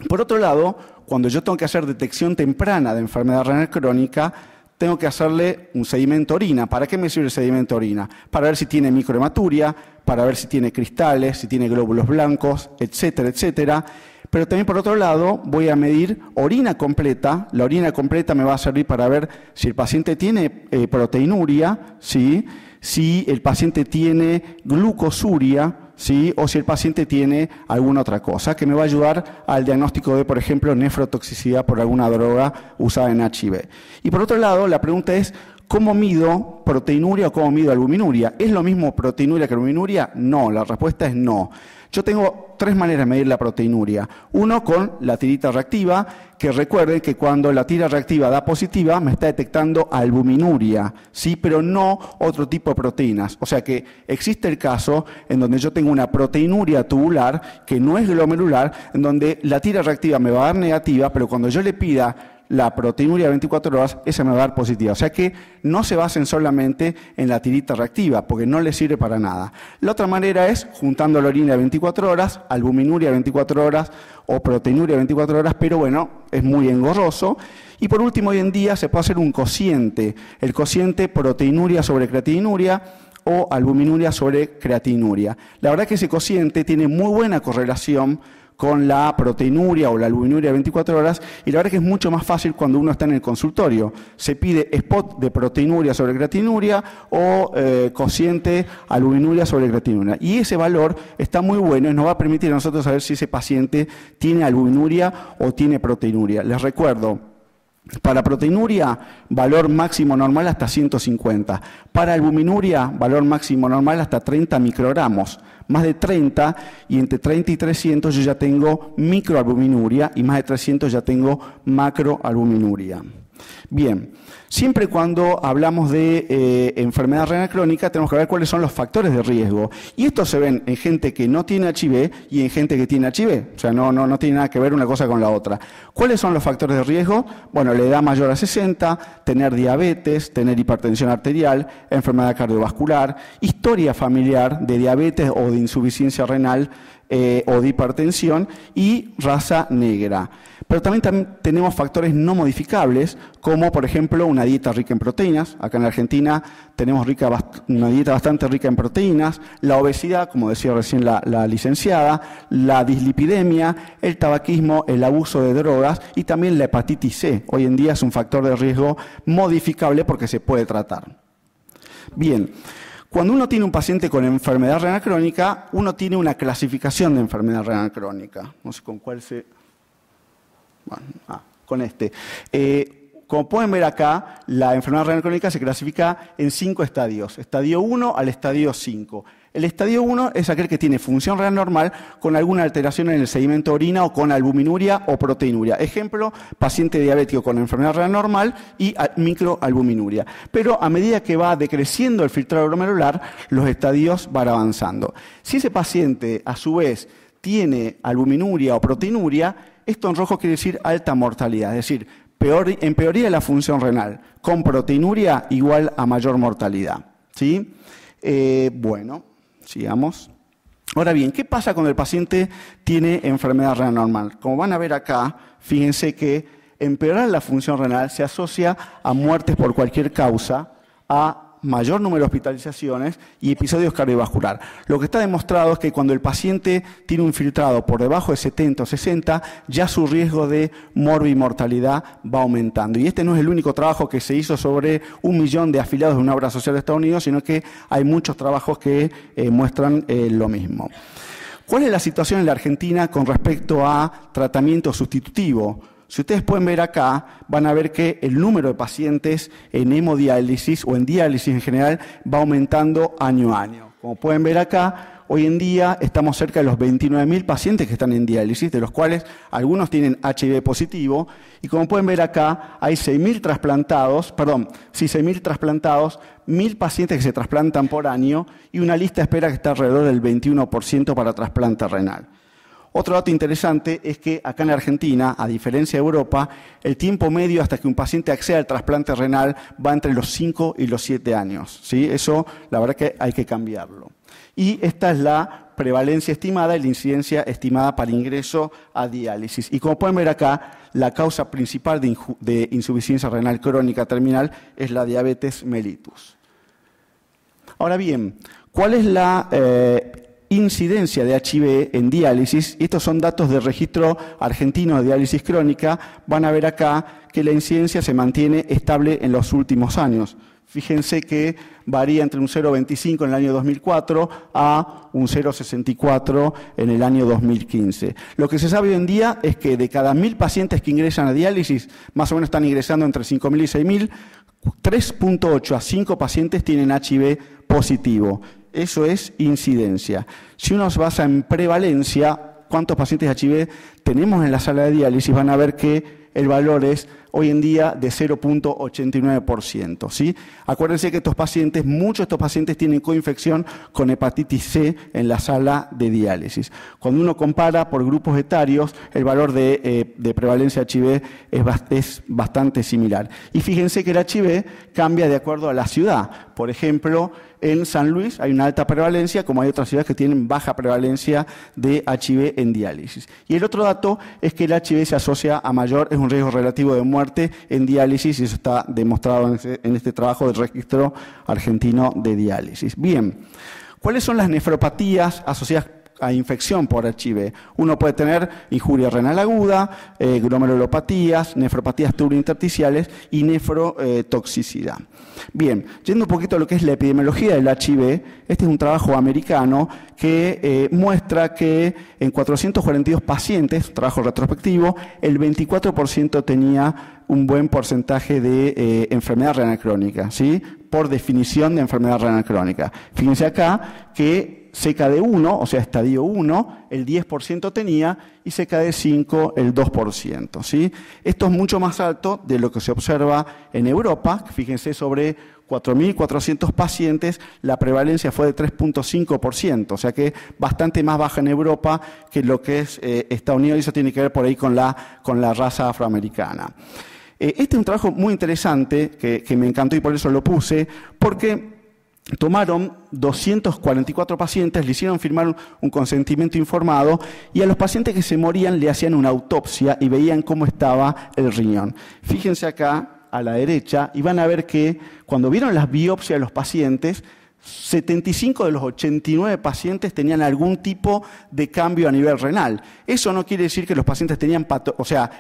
Por otro lado, cuando yo tengo que hacer detección temprana de enfermedad renal crónica, tengo que hacerle un sedimento orina. ¿Para qué me sirve el sedimento orina? Para ver si tiene microhematuria, para ver si tiene cristales, si tiene glóbulos blancos, etcétera, etcétera. Pero también, por otro lado, voy a medir orina completa. La orina completa me va a servir para ver si el paciente tiene proteinuria, ¿sí? Si el paciente tiene glucosuria, ¿sí? O si el paciente tiene alguna otra cosa, que me va a ayudar al diagnóstico de, por ejemplo, nefrotoxicidad por alguna droga usada en HIV. Y por otro lado, la pregunta es, ¿cómo mido proteinuria o cómo mido albuminuria? ¿Es lo mismo proteinuria que albuminuria? No, la respuesta es no. Yo tengo 3 maneras de medir la proteinuria. Uno con la tirita reactiva, que recuerden que cuando la tira reactiva da positiva me está detectando albuminuria, ¿sí? Pero no otro tipo de proteínas. O sea que existe el caso en donde yo tengo una proteinuria tubular que no es glomerular, en donde la tira reactiva me va a dar negativa, pero cuando yo le pida la proteinuria de 24 horas, esa me va a dar positiva. O sea que no se basen solamente en la tirita reactiva, porque no les sirve para nada. La otra manera es juntando la orina de 24 horas, albuminuria de 24 horas o proteinuria de 24 horas, pero bueno, es muy engorroso. Y por último, hoy en día se puede hacer un cociente, el cociente proteinuria sobre creatinuria o albuminuria sobre creatinuria. La verdad que ese cociente tiene muy buena correlación con la proteinuria o la albuminuria de 24 horas, y la verdad que es mucho más fácil cuando uno está en el consultorio. Se pide spot de proteinuria sobre creatinuria o cociente albuminuria sobre creatinuria. Y ese valor está muy bueno y nos va a permitir a nosotros saber si ese paciente tiene albuminuria o tiene proteinuria. Les recuerdo, para proteinuria, valor máximo normal hasta 150. Para albuminuria, valor máximo normal hasta 30 microgramos. Más de 30 y entre 30 y 300 yo ya tengo microalbuminuria y más de 300 ya tengo macroalbuminuria. Bien, siempre cuando hablamos de enfermedad renal crónica tenemos que ver cuáles son los factores de riesgo. Y estos se ven en gente que no tiene HIV y en gente que tiene HIV. O sea, no tiene nada que ver una cosa con la otra. ¿Cuáles son los factores de riesgo? Bueno, la edad mayor a 60, tener diabetes, tener hipertensión arterial, enfermedad cardiovascular, historia familiar de diabetes o de insuficiencia renal o de hipertensión y raza negra. Pero también tenemos factores no modificables, como por ejemplo una dieta rica en proteínas. Acá en la Argentina tenemos una dieta bastante rica en proteínas, la obesidad, como decía recién la licenciada, la dislipidemia, el tabaquismo, el abuso de drogas y también la hepatitis C. Hoy en día es un factor de riesgo modificable porque se puede tratar. Bien. Cuando uno tiene un paciente con enfermedad renal crónica, uno tiene una clasificación de enfermedad renal crónica. No sé con cuál se... Bueno, con este. Como pueden ver acá, la enfermedad renal crónica se clasifica en 5 estadios, estadio 1 al estadio 5. El estadio 1 es aquel que tiene función renal normal con alguna alteración en el sedimento de orina o con albuminuria o proteinuria. Ejemplo, paciente diabético con enfermedad renal normal y microalbuminuria. Pero a medida que va decreciendo el filtrado glomerular, los estadios van avanzando. Si ese paciente, a su vez, tiene albuminuria o proteinuria, esto en rojo quiere decir alta mortalidad, es decir, empeoría de la función renal, con proteinuria igual a mayor mortalidad. ¿Sí? Bueno, sigamos. Ahora bien, ¿qué pasa cuando el paciente tiene enfermedad renal normal? Como van a ver acá, fíjense que empeorar la función renal se asocia a muertes por cualquier causa, a mayor número de hospitalizaciones y episodios cardiovasculares. Lo que está demostrado es que cuando el paciente tiene un filtrado por debajo de 70 o 60, ya su riesgo de morbimortalidad va aumentando. Y este no es el único trabajo que se hizo sobre 1 millón de afiliados de una obra social de Estados Unidos, sino que hay muchos trabajos que muestran lo mismo. ¿Cuál es la situación en la Argentina con respecto a tratamiento sustitutivo? Si ustedes pueden ver acá, van a ver que el número de pacientes en hemodiálisis o en diálisis en general va aumentando año a año. Como pueden ver acá, hoy en día estamos cerca de los 29.000 pacientes que están en diálisis, de los cuales algunos tienen HIV positivo, y como pueden ver acá, hay 6.000 trasplantados, 1.000 pacientes que se trasplantan por año y una lista de espera que está alrededor del 21% para trasplante renal. Otro dato interesante es que acá en Argentina, a diferencia de Europa, el tiempo medio hasta que un paciente acceda al trasplante renal va entre los 5 y los 7 años. ¿Sí? Eso, la verdad que hay que cambiarlo. Y esta es la prevalencia estimada y la incidencia estimada para ingreso a diálisis. Y como pueden ver acá, la causa principal de insuficiencia renal crónica terminal es la diabetes mellitus. Ahora bien, ¿cuál es la incidencia de HIV en diálisis? Estos son datos del registro argentino de diálisis crónica. Van a ver acá que la incidencia se mantiene estable en los últimos años. Fíjense que varía entre un 0,25 en el año 2004 a un 0,64 en el año 2015. Lo que se sabe hoy en día es que de cada 1.000 pacientes que ingresan a diálisis, más o menos están ingresando entre 5.000 y 6.000, 3.8 a 5 pacientes tienen HIV positivo. Eso es incidencia. Si uno se basa en prevalencia, cuántos pacientes de HIV tenemos en la sala de diálisis, van a ver que el valor es hoy en día de 0,89%. ¿Sí? Acuérdense que muchos de estos pacientes tienen coinfección con hepatitis C en la sala de diálisis. Cuando uno compara por grupos etarios, el valor de prevalencia de HIV es bastante similar. Y fíjense que el HIV cambia de acuerdo a la ciudad. Por ejemplo, en San Luis hay una alta prevalencia, como hay otras ciudades que tienen baja prevalencia de HIV en diálisis. Y el otro dato es que el HIV se asocia a es un riesgo relativo de muerte en diálisis, y eso está demostrado en este trabajo del registro argentino de diálisis. Bien, ¿cuáles son las nefropatías asociadas a infección por HIV? Uno puede tener injuria renal aguda, glomerulopatías, nefropatías tubulointersticiales y nefrotoxicidad. Bien, yendo un poquito a lo que es la epidemiología del HIV, este es un trabajo americano que muestra que en 442 pacientes, un trabajo retrospectivo, el 24% tenía un buen porcentaje de enfermedad renal crónica, ¿sí? Por definición de enfermedad renal crónica. Fíjense acá que CKD1, o sea, estadio 1, el 10% tenía, y CKD5 el 2%. ¿Sí? Esto es mucho más alto de lo que se observa en Europa. Fíjense, sobre 4.400 pacientes, la prevalencia fue de 3.5%, o sea que bastante más baja en Europa que lo que es Estados Unidos, y eso tiene que ver por ahí con la raza afroamericana. Este es un trabajo muy interesante que me encantó y por eso lo puse, porque tomaron 244 pacientes, le hicieron firmar un consentimiento informado, y a los pacientes que se morían le hacían una autopsia y veían cómo estaba el riñón. Fíjense acá a la derecha y van a ver que cuando vieron las biopsias de los pacientes, 75 de los 89 pacientes tenían algún tipo de cambio a nivel renal. Eso no quiere decir que los pacientes tenían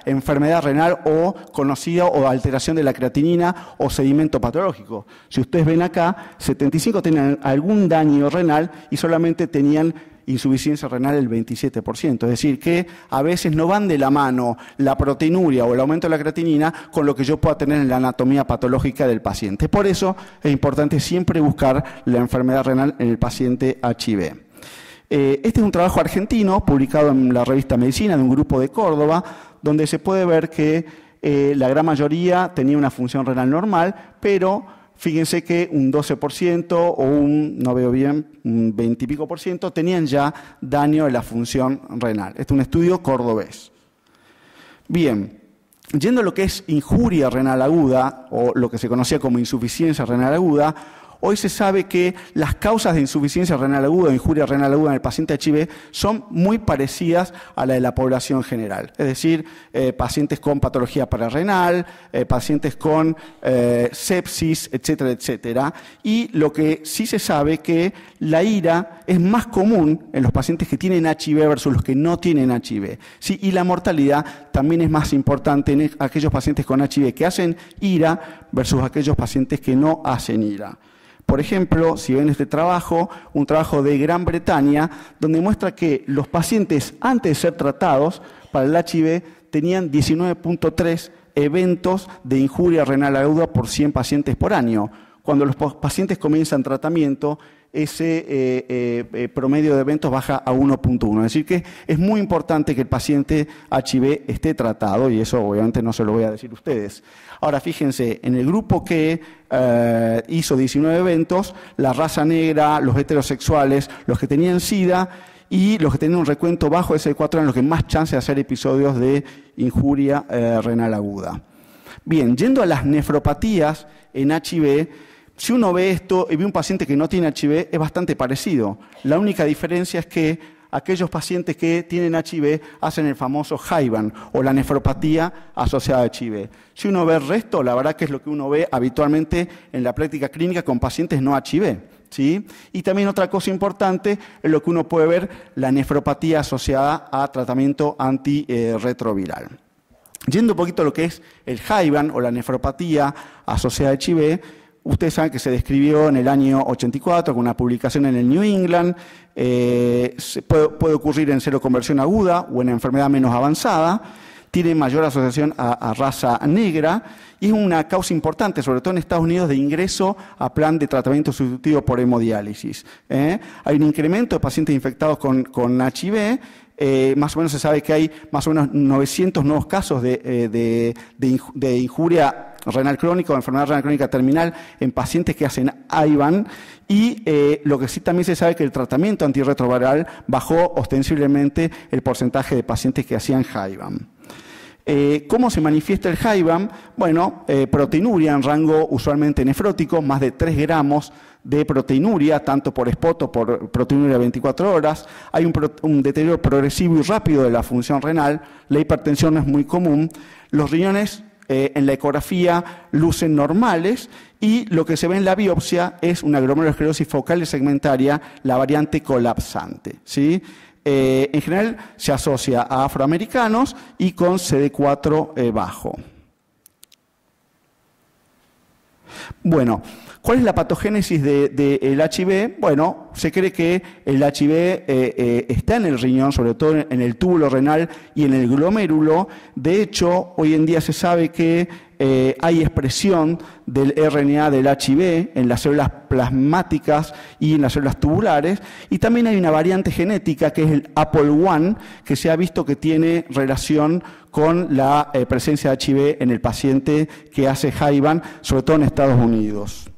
enfermedad renal o conocida o alteración de la creatinina o sedimento patológico. Si ustedes ven acá, 75 tenían algún daño renal y solamente tenían insuficiencia renal el 27%. Es decir, que a veces no van de la mano la proteinuria o el aumento de la creatinina con lo que yo pueda tener en la anatomía patológica del paciente. Por eso es importante siempre buscar la enfermedad renal en el paciente HIV. Este es un trabajo argentino publicado en la revista Medicina de un grupo de Córdoba, donde se puede ver que la gran mayoría tenía una función renal normal, pero fíjense que un 12% o no veo bien, un 20 y pico por ciento tenían ya daño en la función renal. Este es un estudio cordobés. Bien, yendo a lo que es injuria renal aguda, o lo que se conocía como insuficiencia renal aguda, hoy se sabe que las causas de insuficiencia renal aguda o injuria renal aguda en el paciente HIV son muy parecidas a la de la población general. Es decir, pacientes con patología pararrenal, pacientes con sepsis, etcétera, etcétera. Y lo que sí se sabe que la IRA es más común en los pacientes que tienen HIV versus los que no tienen HIV. ¿Sí? Y la mortalidad también es más importante en aquellos pacientes con HIV que hacen IRA versus aquellos pacientes que no hacen IRA. Por ejemplo, si ven este trabajo, un trabajo de Gran Bretaña, donde muestra que los pacientes antes de ser tratados para el HIV tenían 19.3 eventos de injuria renal aguda por 100 pacientes por año. Cuando los pacientes comienzan tratamiento, ese promedio de eventos baja a 1.1. Es decir, que es muy importante que el paciente HIV esté tratado, y eso obviamente no se lo voy a decir a ustedes. Ahora, fíjense, en el grupo que hizo 19 eventos, la raza negra, los heterosexuales, los que tenían SIDA y los que tenían un recuento bajo de CD4 eran los que más chance de hacer episodios de injuria renal aguda. Bien, yendo a las nefropatías en HIV, si uno ve esto y ve un paciente que no tiene HIV, es bastante parecido. La única diferencia es que aquellos pacientes que tienen HIV hacen el famoso HIVAN o la nefropatía asociada a HIV. Si uno ve el resto, la verdad que es lo que uno ve habitualmente en la práctica clínica con pacientes no HIV. ¿Sí? Y también otra cosa importante es lo que uno puede ver, la nefropatía asociada a tratamiento antirretroviral. Yendo un poquito a lo que es el HIVAN o la nefropatía asociada a HIV, ustedes saben que se describió en el año 84 con una publicación en el New England. Puede ocurrir en seroconversión aguda o en enfermedad menos avanzada. Tiene mayor asociación a raza negra y es una causa importante, sobre todo en Estados Unidos, de ingreso a plan de tratamiento sustitutivo por hemodiálisis. Hay un incremento de pacientes infectados con HIV. Más o menos se sabe que hay más o menos 900 nuevos casos de injuria renal crónica o enfermedad renal crónica terminal en pacientes que hacen HIVAN, y lo que sí también se sabe que el tratamiento antirretroviral bajó ostensiblemente el porcentaje de pacientes que hacían HIVAN. ¿Cómo se manifiesta el HIVAN? Bueno, proteinuria en rango usualmente nefrótico, más de 3 gramos de proteinuria, tanto por spot o por proteinuria de 24 horas. Hay un deterioro progresivo y rápido de la función renal. La hipertensión es muy común. Los riñones en la ecografía lucen normales y lo que se ve en la biopsia es una glomerulosclerosis focal y segmentaria, la variante colapsante, ¿sí? En general se asocia a afroamericanos y con CD4 bajo. Bueno, ¿cuál es la patogénesis del HIV? Bueno, se cree que el HIV está en el riñón, sobre todo en el túbulo renal y en el glomérulo. De hecho, hoy en día se sabe que hay expresión del RNA del HIV en las células plasmáticas y en las células tubulares, y también hay una variante genética que es el APOL1, que se ha visto que tiene relación con la presencia de HIV en el paciente que hace HIVAN, sobre todo en Estados Unidos.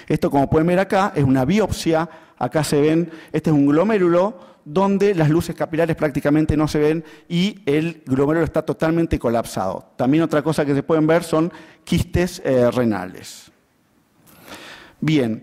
Esto, como pueden ver acá, es una biopsia. Acá se ven, este es un glomérulo donde las luces capilares prácticamente no se ven y el glomérulo está totalmente colapsado. También otra cosa que se pueden ver son quistes renales. Bien,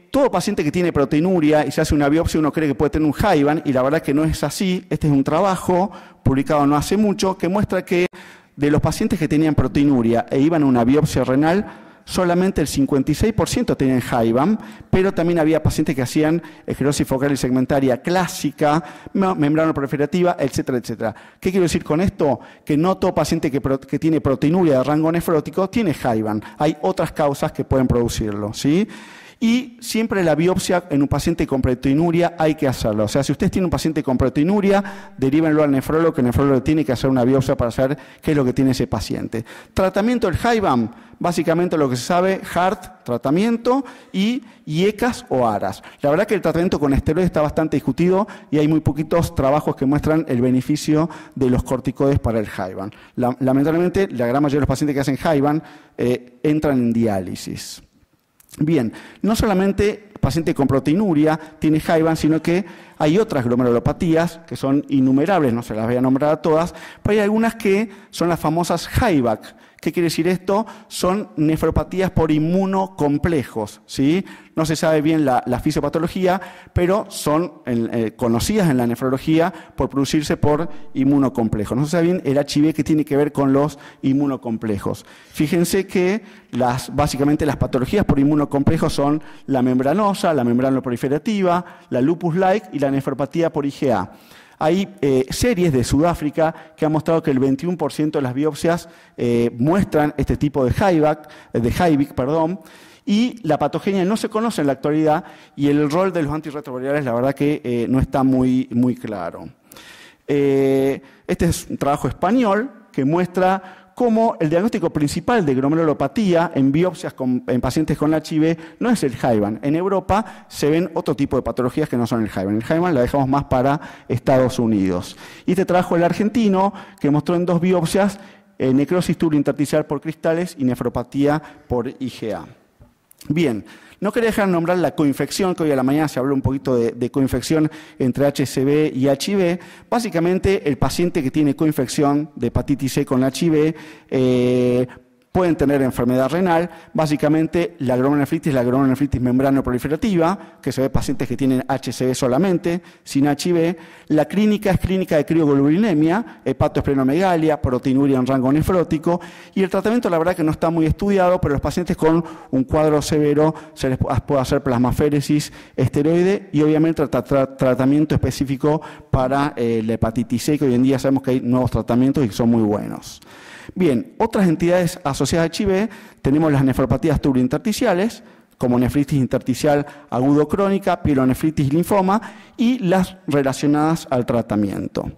todo paciente que tiene proteinuria y se hace una biopsia, uno cree que puede tener un HIVAN, y la verdad es que no es así. Este es un trabajo publicado no hace mucho que muestra que de los pacientes que tenían proteinuria e iban a una biopsia renal, solamente el 56% tenían HIVAN, pero también había pacientes que hacían esclerosis focal y segmentaria clásica, membrana proliferativa, etcétera, etcétera. ¿Qué quiero decir con esto? Que no todo paciente que tiene proteinuria de rango nefrótico tiene HIVAN. Hay otras causas que pueden producirlo, ¿sí? Y siempre la biopsia en un paciente con proteinuria hay que hacerla. O sea, si ustedes tienen un paciente con proteinuria, derívenlo al nefrólogo, que el nefrólogo tiene que hacer una biopsia para saber qué es lo que tiene ese paciente. Tratamiento del HIBAM, básicamente lo que se sabe, HART, tratamiento, y IECAS o ARAS. La verdad que el tratamiento con esteroides está bastante discutido y hay muy poquitos trabajos que muestran el beneficio de los corticoides para el HIBAM. Lamentablemente, la gran mayoría de los pacientes que hacen HIBAM entran en diálisis. Bien, no solamente el paciente con proteinuria tiene HIBAM, sino que hay otras glomerulopatías que son innumerables, no se las voy a nombrar a todas, pero hay algunas que son las famosas HIVAC. ¿Qué quiere decir esto? Son nefropatías por inmunocomplejos, ¿sí? No se sabe bien la fisiopatología, pero son conocidas en la nefrología por producirse por inmunocomplejos. No se sabe bien el HIV que tiene que ver con los inmunocomplejos. Fíjense que básicamente las patologías por inmunocomplejos son la membranosa, la membranoproliferativa, la lupus-like y la nefropatía por IgA. Hay series de Sudáfrica que han mostrado que el 21% de las biopsias muestran este tipo de HIVIC, y la patogenia no se conoce en la actualidad y el rol de los antirretrovirales la verdad que no está muy claro. Este es un trabajo español que muestra cómo el diagnóstico principal de glomerulopatía en biopsias en pacientes con HIV no es el HIBAM. En Europa se ven otro tipo de patologías que no son el HIBAM. El HIBAM la dejamos más para Estados Unidos. Y este trabajo el argentino que mostró en 2 biopsias necrosis tubulointersticial por cristales y nefropatía por IgA. Bien, no quería dejar de nombrar la coinfección, que hoy a la mañana se habló un poquito de coinfección entre HCV y HIV. Básicamente, el paciente que tiene coinfección de hepatitis C con HIV pueden tener enfermedad renal, básicamente la glomerulonefritis, la glomerulonefritis membranoproliferativa, que se ve pacientes que tienen HCV solamente, sin HIV. La clínica es clínica de crioglobulinemia, hepatoesplenomegalia, proteinuria en rango nefrótico, y el tratamiento la verdad que no está muy estudiado, pero los pacientes con un cuadro severo se les puede hacer plasmaféresis esteroide y obviamente tratamiento específico para la hepatitis C, que hoy en día sabemos que hay nuevos tratamientos y que son muy buenos. Bien, otras entidades asociadas a HIV, tenemos las nefropatías tubulointersticiales, como nefritis intersticial agudo crónica, pielonefritis y linfoma, y las relacionadas al tratamiento.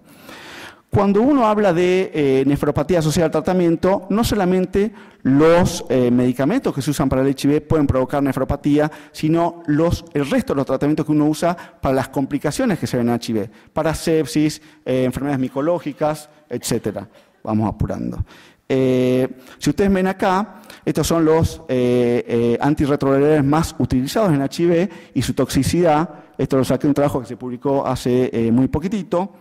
Cuando uno habla de nefropatía asociada al tratamiento, no solamente los medicamentos que se usan para el HIV pueden provocar nefropatía, sino el resto de los tratamientos que uno usa para las complicaciones que se ven en HIV, para sepsis, enfermedades micológicas, etcétera. Vamos apurando. Si ustedes ven acá, estos son los antirretrovirales más utilizados en HIV y su toxicidad. Esto lo saqué de un trabajo que se publicó hace muy poquitito.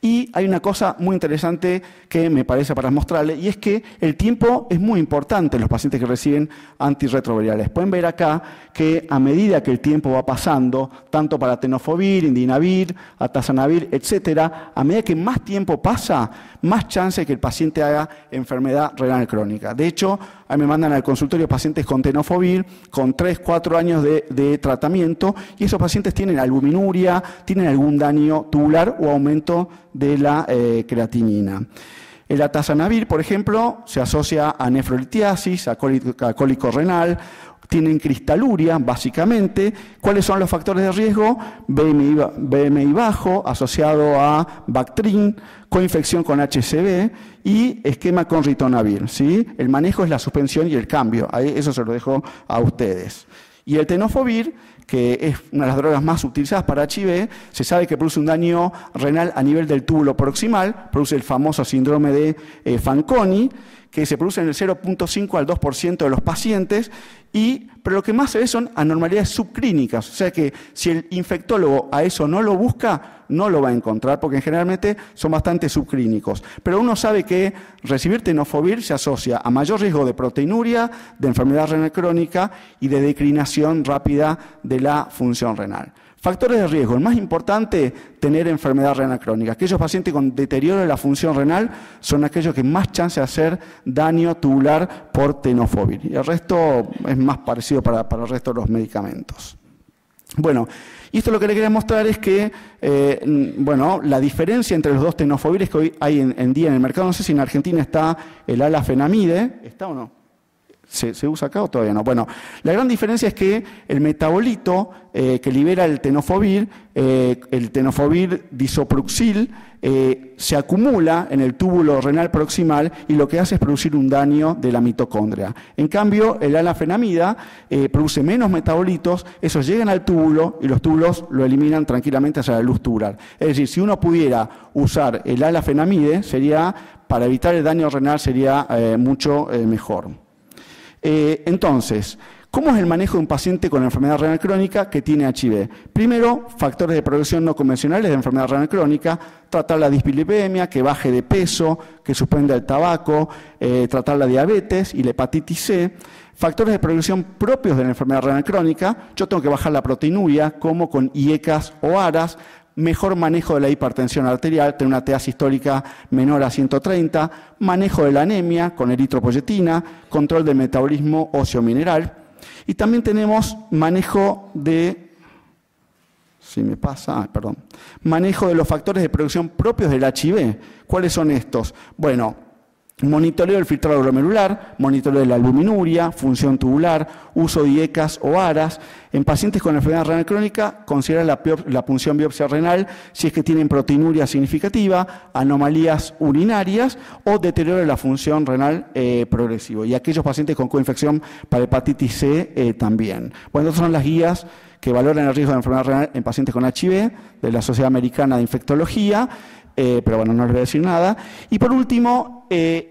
Y hay una cosa muy interesante que me parece para mostrarles, y es que el tiempo es muy importante en los pacientes que reciben antirretrovirales. Pueden ver acá que a medida que el tiempo va pasando, tanto para tenofovir, indinavir, atazanavir, etcétera, a medida que más tiempo pasa, más chance de que el paciente haga enfermedad renal crónica. De hecho, a mí me mandan al consultorio pacientes con tenofovir, con 3-4 años de tratamiento, y esos pacientes tienen albuminuria, tienen algún daño tubular o aumento de la creatinina. El atazanavir, por ejemplo, se asocia a nefrolitiasis, a cólico renal, tienen cristaluria, básicamente. ¿Cuáles son los factores de riesgo? BMI bajo, asociado a Bactrim, coinfección con HCV y esquema con ritonavir, ¿sí? El manejo es la suspensión y el cambio. Eso se lo dejo a ustedes. Y el tenofovir, que es una de las drogas más utilizadas para HIV, se sabe que produce un daño renal a nivel del túbulo proximal, produce el famoso síndrome de Fanconi, que se produce en el 0.5 al 2% de los pacientes, pero lo que más se ve son anormalidades subclínicas, o sea que si el infectólogo a eso no lo busca, no lo va a encontrar, porque generalmente son bastante subclínicos. Pero uno sabe que recibir tenofovir se asocia a mayor riesgo de proteinuria, de enfermedad renal crónica y de declinación rápida de la función renal. Factores de riesgo. El más importante, tener enfermedad renal crónica. Aquellos pacientes con deterioro de la función renal son aquellos que más chance de hacer daño tubular por tenofovir. Y el resto es más parecido para el resto de los medicamentos. Bueno, y esto lo que le quería mostrar es que, la diferencia entre los dos tenofovires que hoy hay en día en el mercado, no sé si en Argentina está el alafenamide, ¿está o no? ¿Se usa acá o todavía no? Bueno, la gran diferencia es que el metabolito que libera el tenofovir disoproxil, se acumula en el túbulo renal proximal y lo que hace es producir un daño de la mitocondria. En cambio, el alafenamida produce menos metabolitos, esos llegan al túbulo y los túbulos lo eliminan tranquilamente hacia la luz tubular. Es decir, si uno pudiera usar el alafenamide, para evitar el daño renal sería mucho mejor. Entonces, ¿cómo es el manejo de un paciente con enfermedad renal crónica que tiene HIV? Primero, factores de progresión no convencionales de enfermedad renal crónica, tratar la dislipidemia, que baje de peso, que suspenda el tabaco, tratar la diabetes y la hepatitis C. Factores de progresión propios de la enfermedad renal crónica, yo tengo que bajar la proteinuria, como con IECAS o ARAS, mejor manejo de la hipertensión arterial, tener una TA sistólica menor a 130, manejo de la anemia con eritropoyetina, control del metabolismo óseo mineral. Y también tenemos manejo de, manejo de los factores de producción propios del HIV. ¿Cuáles son estos? Bueno, monitoreo del filtrado glomerular, monitoreo de la albuminuria, función tubular, uso de IECAS o ARAS. En pacientes con enfermedad renal crónica, considerar la punción biopsia renal si es que tienen proteinuria significativa, anomalías urinarias o deterioro de la función renal progresivo. Y aquellos pacientes con coinfección para hepatitis C también. Bueno, estas son las guías que valoran el riesgo de enfermedad renal en pacientes con HIV, de la Sociedad Americana de Infectología. Pero bueno, no les voy a decir nada. Y por último,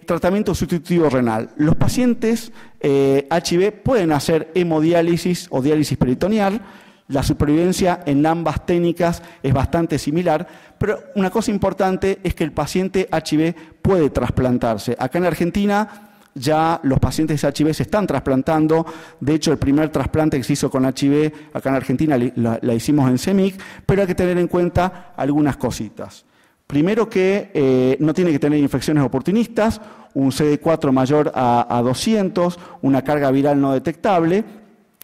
tratamiento sustitutivo renal. Los pacientes HIV pueden hacer hemodiálisis o diálisis peritoneal. La supervivencia en ambas técnicas es bastante similar, pero una cosa importante es que el paciente HIV puede trasplantarse. Acá en Argentina ya los pacientes HIV se están trasplantando. De hecho, el primer trasplante que se hizo con HIV acá en Argentina la hicimos en CEMIC, pero hay que tener en cuenta algunas cositas. Primero que no tiene que tener infecciones oportunistas, un CD4 mayor a 200, una carga viral no detectable,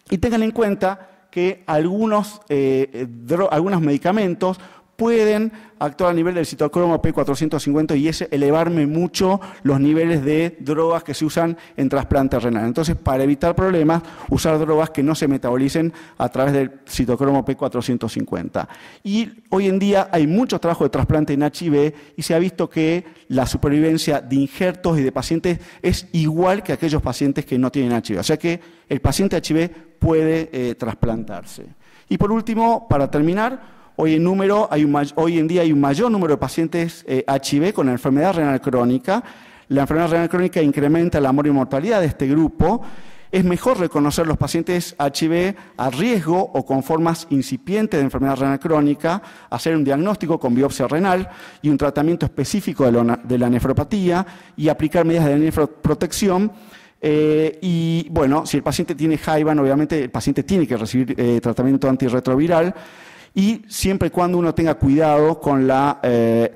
y tengan en cuenta que algunos medicamentos pueden actuar a nivel del citocromo P450 y ese elevarme mucho los niveles de drogas que se usan en trasplante renal. Entonces, para evitar problemas, usar drogas que no se metabolicen a través del citocromo P450. Y hoy en día hay mucho trabajo de trasplante en HIV y se ha visto que la supervivencia de injertos y de pacientes es igual que aquellos pacientes que no tienen HIV. O sea que el paciente HIV puede trasplantarse. Y por último, para terminar, hoy en día hay un mayor número de pacientes HIV con enfermedad renal crónica. La enfermedad renal crónica incrementa la mortalidad de este grupo. Es mejor reconocer los pacientes HIV a riesgo o con formas incipientes de enfermedad renal crónica, hacer un diagnóstico con biopsia renal y un tratamiento específico de la nefropatía y aplicar medidas de nefroprotección. Y bueno, si el paciente tiene Jaivan, obviamente el paciente tiene que recibir tratamiento antirretroviral. Y siempre y cuando uno tenga cuidado con la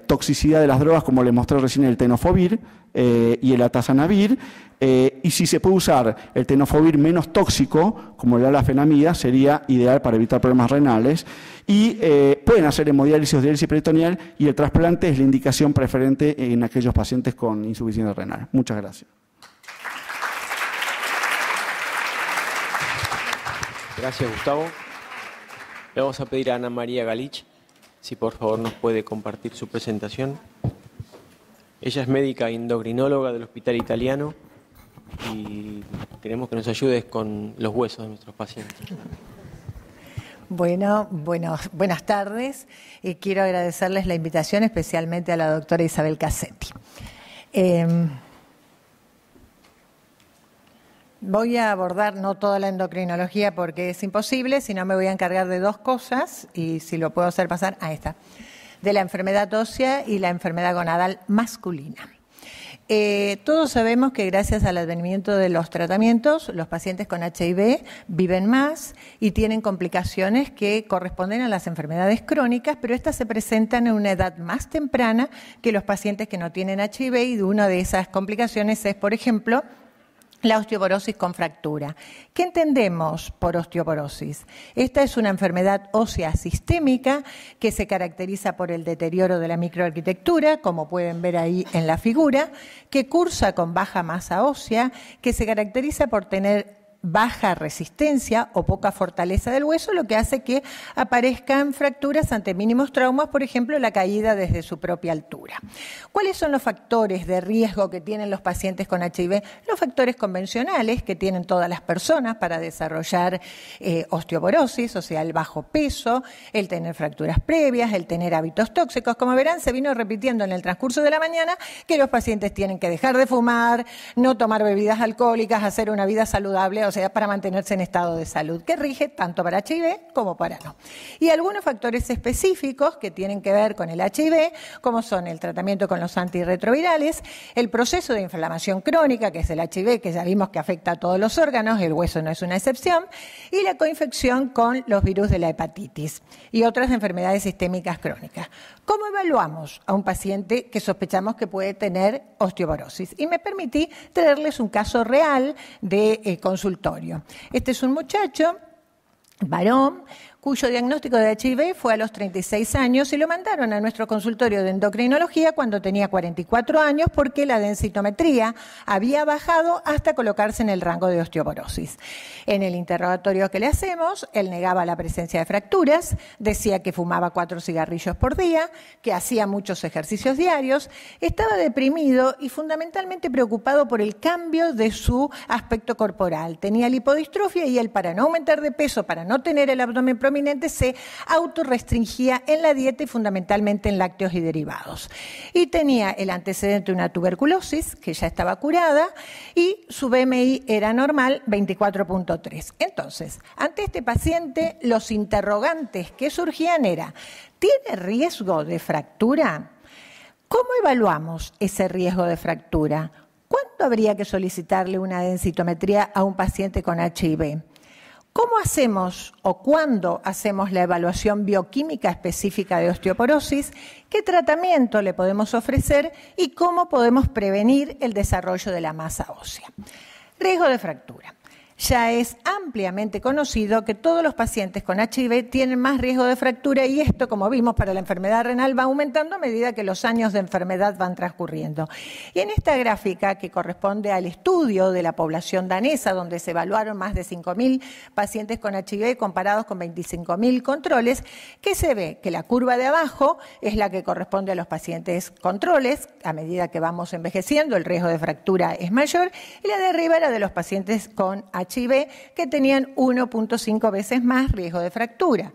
toxicidad de las drogas, como les mostré recién el tenofovir y el atazanavir, y si se puede usar el tenofovir menos tóxico, como el alafenamida, sería ideal para evitar problemas renales. Y pueden hacer hemodiálisis o diálisis peritoneal y el trasplante es la indicación preferente en aquellos pacientes con insuficiencia renal. Muchas gracias. Gracias, Gustavo. Le vamos a pedir a Ana María Galich si por favor nos puede compartir su presentación. Ella es médica endocrinóloga del Hospital Italiano y queremos que nos ayudes con los huesos de nuestros pacientes. Buenas tardes. Quiero agradecerles la invitación, especialmente a la doctora Isabel Cassetti. Voy a abordar no toda la endocrinología porque es imposible, sino me voy a encargar de dos cosas, y si lo puedo hacer pasar a esta, de la enfermedad ósea y la enfermedad gonadal masculina. Todos sabemos que gracias al advenimiento de los tratamientos, los pacientes con HIV viven más y tienen complicaciones que corresponden a las enfermedades crónicas, pero estas se presentan en una edad más temprana que los pacientes que no tienen HIV, y una de esas complicaciones es, por ejemplo, La osteoporosis con fractura. ¿Qué entendemos por osteoporosis? Esta es una enfermedad ósea sistémica que se caracteriza por el deterioro de la microarquitectura, como pueden ver ahí en la figura, que cursa con baja masa ósea, que se caracteriza por tener baja resistencia o poca fortaleza del hueso, lo que hace que aparezcan fracturas ante mínimos traumas, por ejemplo, la caída desde su propia altura. ¿Cuáles son los factores de riesgo que tienen los pacientes con HIV? Los factores convencionales que tienen todas las personas para desarrollar osteoporosis, o sea, el bajo peso, el tener fracturas previas, el tener hábitos tóxicos. Como verán, se vino repitiendo en el transcurso de la mañana que los pacientes tienen que dejar de fumar, no tomar bebidas alcohólicas, hacer una vida saludable, o sea, para mantenerse en estado de salud, que rige tanto para HIV como para no. Y algunos factores específicos que tienen que ver con el HIV, como son el tratamiento con los antirretrovirales, el proceso de inflamación crónica, que es el HIV, que ya vimos que afecta a todos los órganos, el hueso no es una excepción, y la coinfección con los virus de la hepatitis y otras enfermedades sistémicas crónicas. ¿Cómo evaluamos a un paciente que sospechamos que puede tener osteoporosis? Y me permití traerles un caso real de consultorio. Este es un muchacho, varón, cuyo diagnóstico de HIV fue a los 36 años y lo mandaron a nuestro consultorio de endocrinología cuando tenía 44 años porque la densitometría había bajado hasta colocarse en el rango de osteoporosis. En el interrogatorio que le hacemos, él negaba la presencia de fracturas, decía que fumaba 4 cigarrillos por día, que hacía muchos ejercicios diarios, estaba deprimido y fundamentalmente preocupado por el cambio de su aspecto corporal. Tenía lipodistrofia y él, para no aumentar de peso, para no tener el abdomen prominente, se autorrestringía en la dieta y fundamentalmente en lácteos y derivados. Y tenía el antecedente de una tuberculosis que ya estaba curada y su BMI era normal, 24.3. Entonces, ante este paciente, los interrogantes que surgían era: ¿tiene riesgo de fractura? ¿Cómo evaluamos ese riesgo de fractura? ¿Cuándo habría que solicitarle una densitometría a un paciente con HIV? ¿Cómo hacemos o cuándo hacemos la evaluación bioquímica específica de osteoporosis? ¿Qué tratamiento le podemos ofrecer? ¿Y cómo podemos prevenir el desarrollo de la masa ósea? Riesgo de fractura. Ya es ampliamente conocido que todos los pacientes con HIV tienen más riesgo de fractura y esto, como vimos para la enfermedad renal, va aumentando a medida que los años de enfermedad van transcurriendo. Y en esta gráfica, que corresponde al estudio de la población danesa, donde se evaluaron más de 5.000 pacientes con HIV comparados con 25.000 controles, que se ve que la curva de abajo es la que corresponde a los pacientes controles. A medida que vamos envejeciendo, el riesgo de fractura es mayor, y la de arriba era de los pacientes con HIV, que tenían 1.5 veces más riesgo de fractura.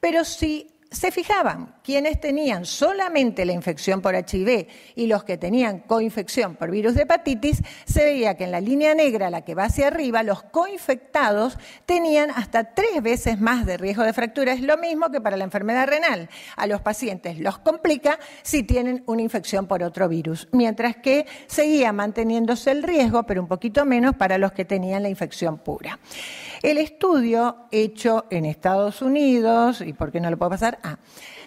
Pero si se fijaban quienes tenían solamente la infección por HIV y los que tenían coinfección por virus de hepatitis, se veía que en la línea negra, la que va hacia arriba, los coinfectados tenían hasta 3 veces más de riesgo de fractura. Es lo mismo que para la enfermedad renal. A los pacientes los complica si tienen una infección por otro virus, mientras que seguía manteniéndose el riesgo, pero un poquito menos para los que tenían la infección pura. El estudio hecho en Estados Unidos, ¿y por qué no lo puedo pasar?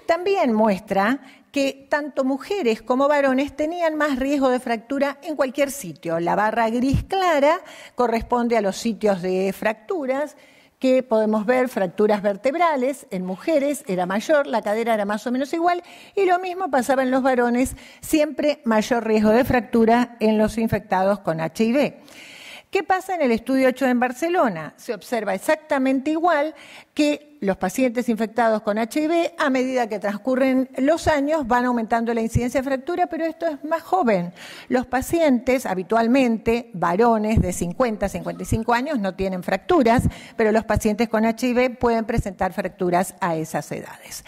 También muestra que tanto mujeres como varones tenían más riesgo de fractura en cualquier sitio. La barra gris clara corresponde a los sitios de fracturas, que podemos ver fracturas vertebrales en mujeres era mayor, la cadera era más o menos igual, y lo mismo pasaba en los varones, siempre mayor riesgo de fractura en los infectados con HIV. ¿Qué pasa en el estudio hecho en Barcelona? Se observa exactamente igual que los pacientes infectados con HIV, a medida que transcurren los años, van aumentando la incidencia de fractura, pero esto es más joven. Los pacientes, habitualmente varones de 50 a 55 años, no tienen fracturas, pero los pacientes con HIV pueden presentar fracturas a esas edades.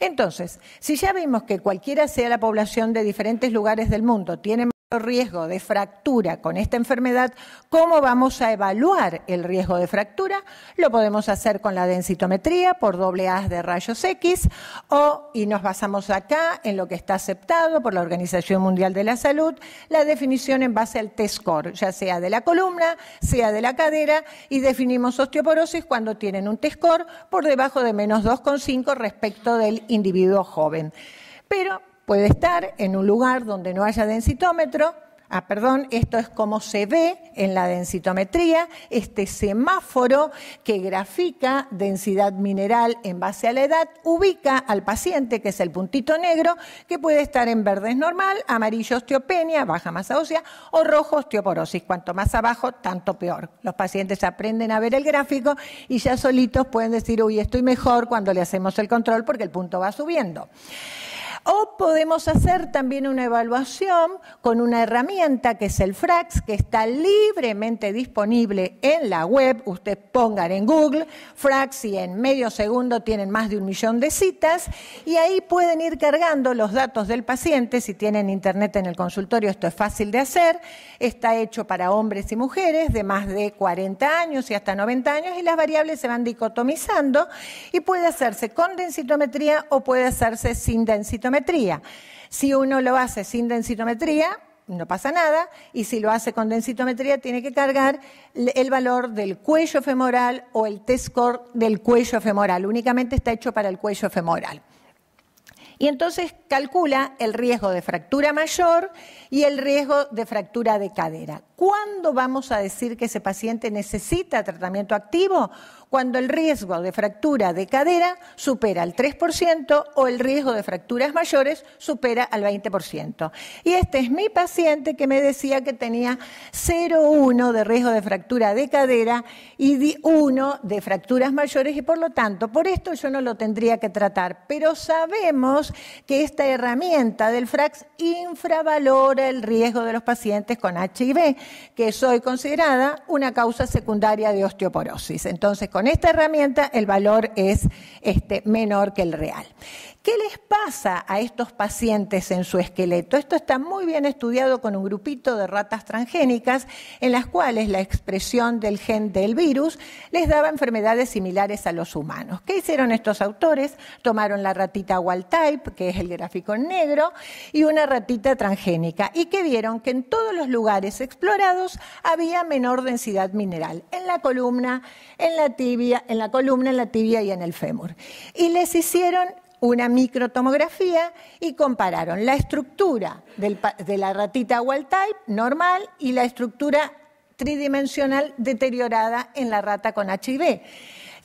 Entonces, si ya vimos que cualquiera sea la población de diferentes lugares del mundo tiene riesgo de fractura con esta enfermedad, ¿cómo vamos a evaluar el riesgo de fractura? Lo podemos hacer con la densitometría por doble haz de rayos X y nos basamos acá en lo que está aceptado por la Organización Mundial de la Salud, la definición en base al T-score, ya sea de la columna, sea de la cadera, y definimos osteoporosis cuando tienen un T-score por debajo de menos 2,5 respecto del individuo joven. Pero puede estar en un lugar donde no haya densitómetro, esto es como se ve en la densitometría, este semáforo que grafica densidad mineral en base a la edad, ubica al paciente, que es el puntito negro, que puede estar en verde es normal, amarillo osteopenia, baja masa ósea, o rojo osteoporosis. Cuanto más abajo, tanto peor. Los pacientes aprenden a ver el gráfico y ya solitos pueden decir, uy, estoy mejor cuando le hacemos el control porque el punto va subiendo. O podemos hacer también una evaluación con una herramienta que es el FRAX, que está libremente disponible en la web. Usted pongan en Google FRAX y en medio segundo tienen más de 1 millón de citas y ahí pueden ir cargando los datos del paciente. Si tienen internet en el consultorio, esto es fácil de hacer. Está hecho para hombres y mujeres de más de 40 años y hasta 90 años y las variables se van dicotomizando y puede hacerse con densitometría o puede hacerse sin densitometría. Si uno lo hace sin densitometría, no pasa nada, y si lo hace con densitometría, tiene que cargar el valor del cuello femoral o el T-score del cuello femoral. Únicamente está hecho para el cuello femoral. Y entonces calcula el riesgo de fractura mayor y el riesgo de fractura de cadera. ¿Cuándo vamos a decir que ese paciente necesita tratamiento activo? Cuando el riesgo de fractura de cadera supera el 3% o el riesgo de fracturas mayores supera al 20%. Y este es mi paciente que me decía que tenía 0,1 de riesgo de fractura de cadera y 1 de fracturas mayores y por lo tanto, por esto yo no lo tendría que tratar. Pero sabemos que esta herramienta del FRAX infravalora el riesgo de los pacientes con HIV, que es hoy considerada una causa secundaria de osteoporosis. Entonces, con esta herramienta el valor es menor que el real. ¿Qué les pasa a estos pacientes en su esqueleto? Esto está muy bien estudiado con un grupito de ratas transgénicas en las cuales la expresión del gen del virus les daba enfermedades similares a los humanos. ¿Qué hicieron estos autores? Tomaron la ratita wild type, que es el gráfico en negro, y una ratita transgénica. ¿Y qué vieron? Que en todos los lugares explorados había menor densidad mineral. En la columna, en la tibia, en la columna, en la tibia y en el fémur. Y les hicieron una microtomografía y compararon la estructura de la ratita wild type normal y la estructura tridimensional deteriorada en la rata con HIV.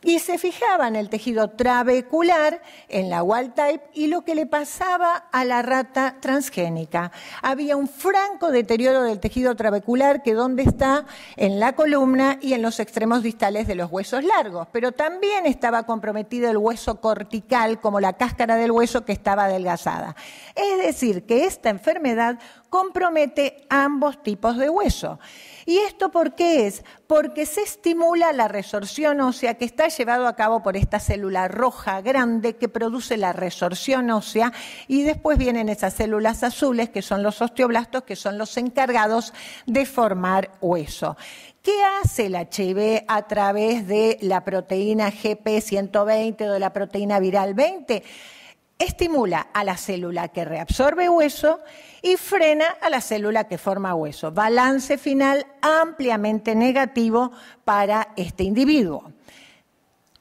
Y se fijaban el tejido trabecular en la wild type y lo que le pasaba a la rata transgénica. Había un franco deterioro del tejido trabecular que donde está en la columna y en los extremos distales de los huesos largos, pero también estaba comprometido el hueso cortical como la cáscara del hueso que estaba adelgazada. Es decir, que esta enfermedad compromete ambos tipos de hueso. ¿Y esto por qué es? Porque se estimula la resorción ósea que está llevado a cabo por esta célula roja grande que produce la resorción ósea y después vienen esas células azules que son los osteoblastos que son los encargados de formar hueso. ¿Qué hace el HIV a través de la proteína GP120 o de la proteína viral 20? Estimula a la célula que reabsorbe hueso y frena a la célula que forma hueso. Balance final ampliamente negativo para este individuo.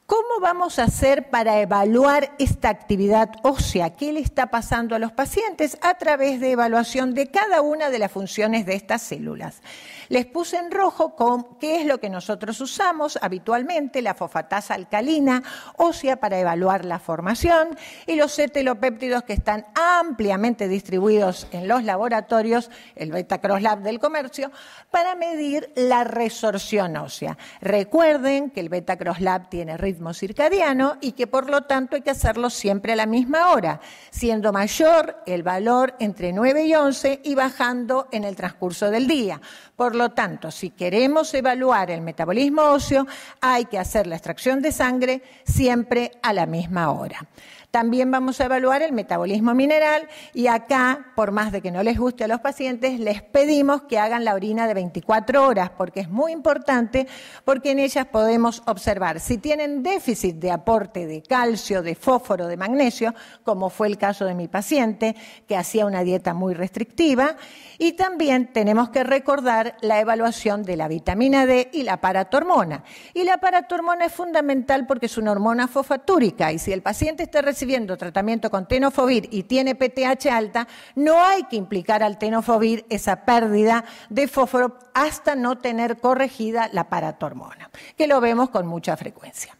¿Cómo vamos a hacer para evaluar esta actividad ósea? ¿Qué le está pasando a los pacientes? A través de evaluación de cada una de las funciones de estas células. Les puse en rojo qué es lo que nosotros usamos habitualmente, la fosfatasa alcalina ósea para evaluar la formación y los cetelopéptidos que están ampliamente distribuidos en los laboratorios, el beta-crosslab del comercio, para medir la resorción ósea. Recuerden que el beta-crosslab tiene ritmo circadiano y que por lo tanto hay que hacerlo siempre a la misma hora, siendo mayor el valor entre 9 y 11 y bajando en el transcurso del día. Por lo tanto, si queremos evaluar el metabolismo óseo, hay que hacer la extracción de sangre siempre a la misma hora. También vamos a evaluar el metabolismo mineral y acá, por más de que no les guste a los pacientes, les pedimos que hagan la orina de 24 horas porque es muy importante porque en ellas podemos observar si tienen déficit de aporte de calcio, de fósforo, de magnesio, como fue el caso de mi paciente que hacía una dieta muy restrictiva, y también tenemos que recordar la evaluación de la vitamina D y la paratormona. Y la paratormona es fundamental porque es una hormona fosfatúrica y si el paciente está recibiendo recibiendo tratamiento con tenofovir y tiene PTH alta, no hay que implicar al tenofovir esa pérdida de fósforo hasta no tener corregida la paratormona, que lo vemos con mucha frecuencia.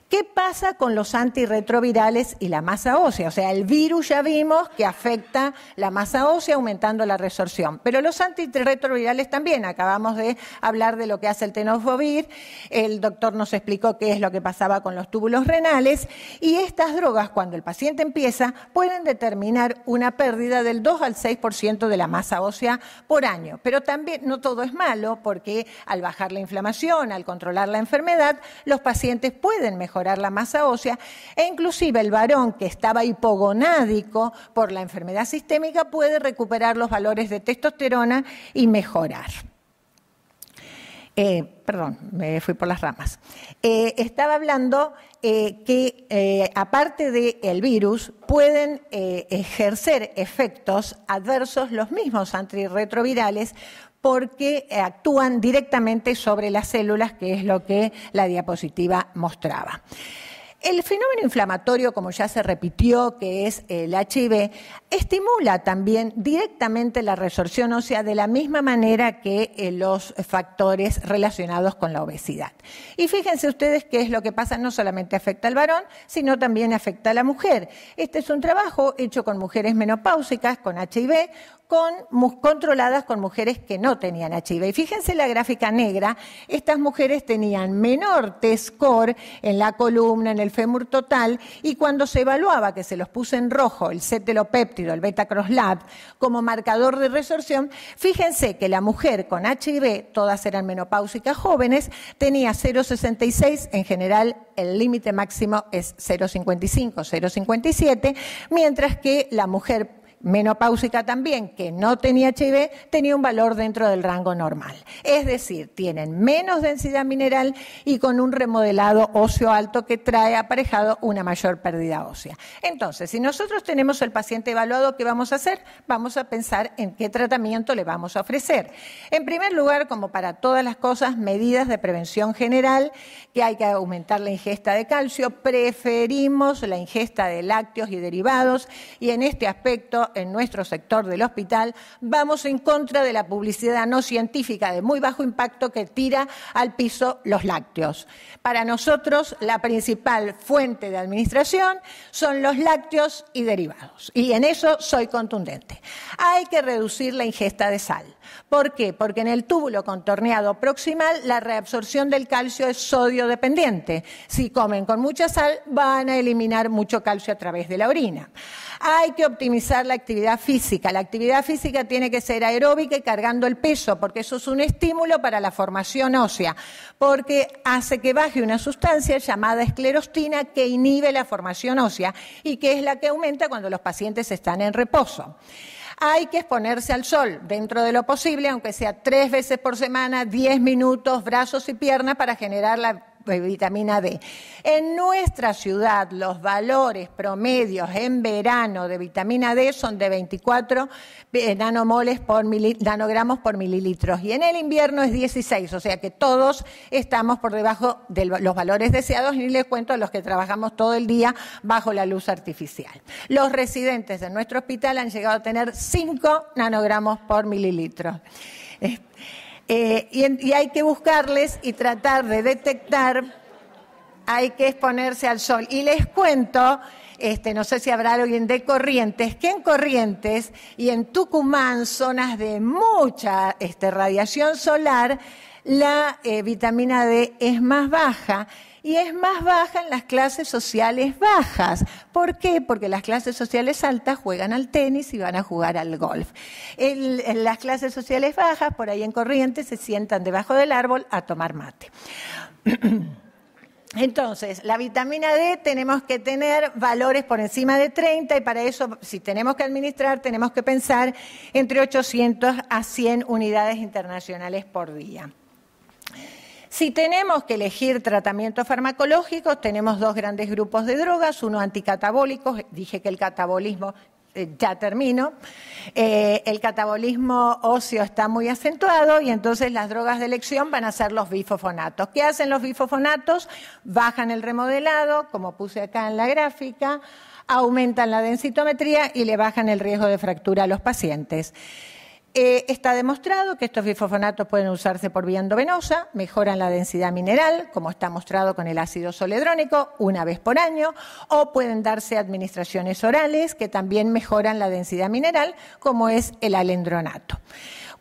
¿Qué pasa con los antirretrovirales y la masa ósea? O sea, el virus ya vimos que afecta la masa ósea aumentando la resorción, pero los antirretrovirales también. Acabamos de hablar de lo que hace el tenofovir, el doctor nos explicó qué es lo que pasaba con los túbulos renales y estas drogas, cuando el paciente empieza, pueden determinar una pérdida del 2 al 6% de la masa ósea por año. Pero también no todo es malo porque al bajar la inflamación, al controlar la enfermedad, los pacientes pueden mejorar la masa ósea e inclusive el varón que estaba hipogonádico por la enfermedad sistémica puede recuperar los valores de testosterona y mejorar. Perdón, me fui por las ramas. Estaba hablando que aparte del virus pueden ejercer efectos adversos los mismos antirretrovirales porque actúan directamente sobre las células, que es lo que la diapositiva mostraba. El fenómeno inflamatorio, como ya se repitió, que es el HIV, estimula también directamente la resorción ósea de la misma manera que los factores relacionados con la obesidad. Y fíjense ustedes qué es lo que pasa, no solamente afecta al varón, sino también afecta a la mujer. Este es un trabajo hecho con mujeres menopáusicas, con HIV, controladas con mujeres que no tenían HIV. Y fíjense la gráfica negra, estas mujeres tenían menor T-score en la columna, en el fémur total, y cuando se evaluaba, que se los puse en rojo, el cetelopéptido, el beta-crosslab, como marcador de resorción, fíjense que la mujer con HIV, todas eran menopáusicas jóvenes, tenía 0,66, en general el límite máximo es 0,55, 0,57, mientras que la mujer menopáusica también, que no tenía HIV, tenía un valor dentro del rango normal. Es decir, tienen menos densidad mineral y con un remodelado óseo alto que trae aparejado una mayor pérdida ósea. Entonces, si nosotros tenemos el paciente evaluado, ¿qué vamos a hacer? Vamos a pensar en qué tratamiento le vamos a ofrecer. En primer lugar, como para todas las cosas, medidas de prevención general, que hay que aumentar la ingesta de calcio, preferimos la ingesta de lácteos y derivados, y en este aspecto en nuestro sector del hospital, vamos en contra de la publicidad no científica de muy bajo impacto que tira al piso los lácteos. Para nosotros, la principal fuente de administración son los lácteos y derivados, y en eso soy contundente. Hay que reducir la ingesta de sal. ¿Por qué? Porque en el túbulo contorneado proximal la reabsorción del calcio es sodio dependiente. Si comen con mucha sal, van a eliminar mucho calcio a través de la orina. Hay que optimizar la actividad física. La actividad física tiene que ser aeróbica y cargando el peso, porque eso es un estímulo para la formación ósea, porque hace que baje una sustancia llamada esclerostina que inhibe la formación ósea y que es la que aumenta cuando los pacientes están en reposo. Hay que exponerse al sol dentro de lo posible, aunque sea 3 veces por semana, 10 minutos, brazos y piernas para generar la vitamina D. En nuestra ciudad los valores promedios en verano de vitamina D son de 24 nanogramos por mililitros y en el invierno es 16, o sea que todos estamos por debajo de los valores deseados y les cuento a los que trabajamos todo el día bajo la luz artificial. Los residentes de nuestro hospital han llegado a tener 5 nanogramos por mililitro. Y hay que buscarles y tratar de detectar, hay que exponerse al sol. Y les cuento, no sé si habrá alguien de Corrientes, que en Corrientes y en Tucumán, zonas de mucha radiación solar, la vitamina D es más baja. Y es más baja en las clases sociales bajas. ¿Por qué? Porque las clases sociales altas juegan al tenis y van a jugar al golf. En las clases sociales bajas, por ahí en Corrientes, se sientan debajo del árbol a tomar mate. Entonces, la vitamina D tenemos que tener valores por encima de 30 y para eso, si tenemos que administrar, tenemos que pensar entre 800 a 100 unidades internacionales por día. Si tenemos que elegir tratamientos farmacológicos, tenemos 2 grandes grupos de drogas, uno anticatabólicos, dije que el catabolismo, ya termino, el catabolismo óseo está muy acentuado y entonces las drogas de elección van a ser los bifosfonatos. ¿Qué hacen los bifosfonatos? Bajan el remodelado, como puse acá en la gráfica, aumentan la densitometría y le bajan el riesgo de fractura a los pacientes. Está demostrado que estos bifosfonatos pueden usarse por vía endovenosa, mejoran la densidad mineral, como está mostrado con el ácido zoledrónico, una vez por año, o pueden darse administraciones orales que también mejoran la densidad mineral, como es el alendronato.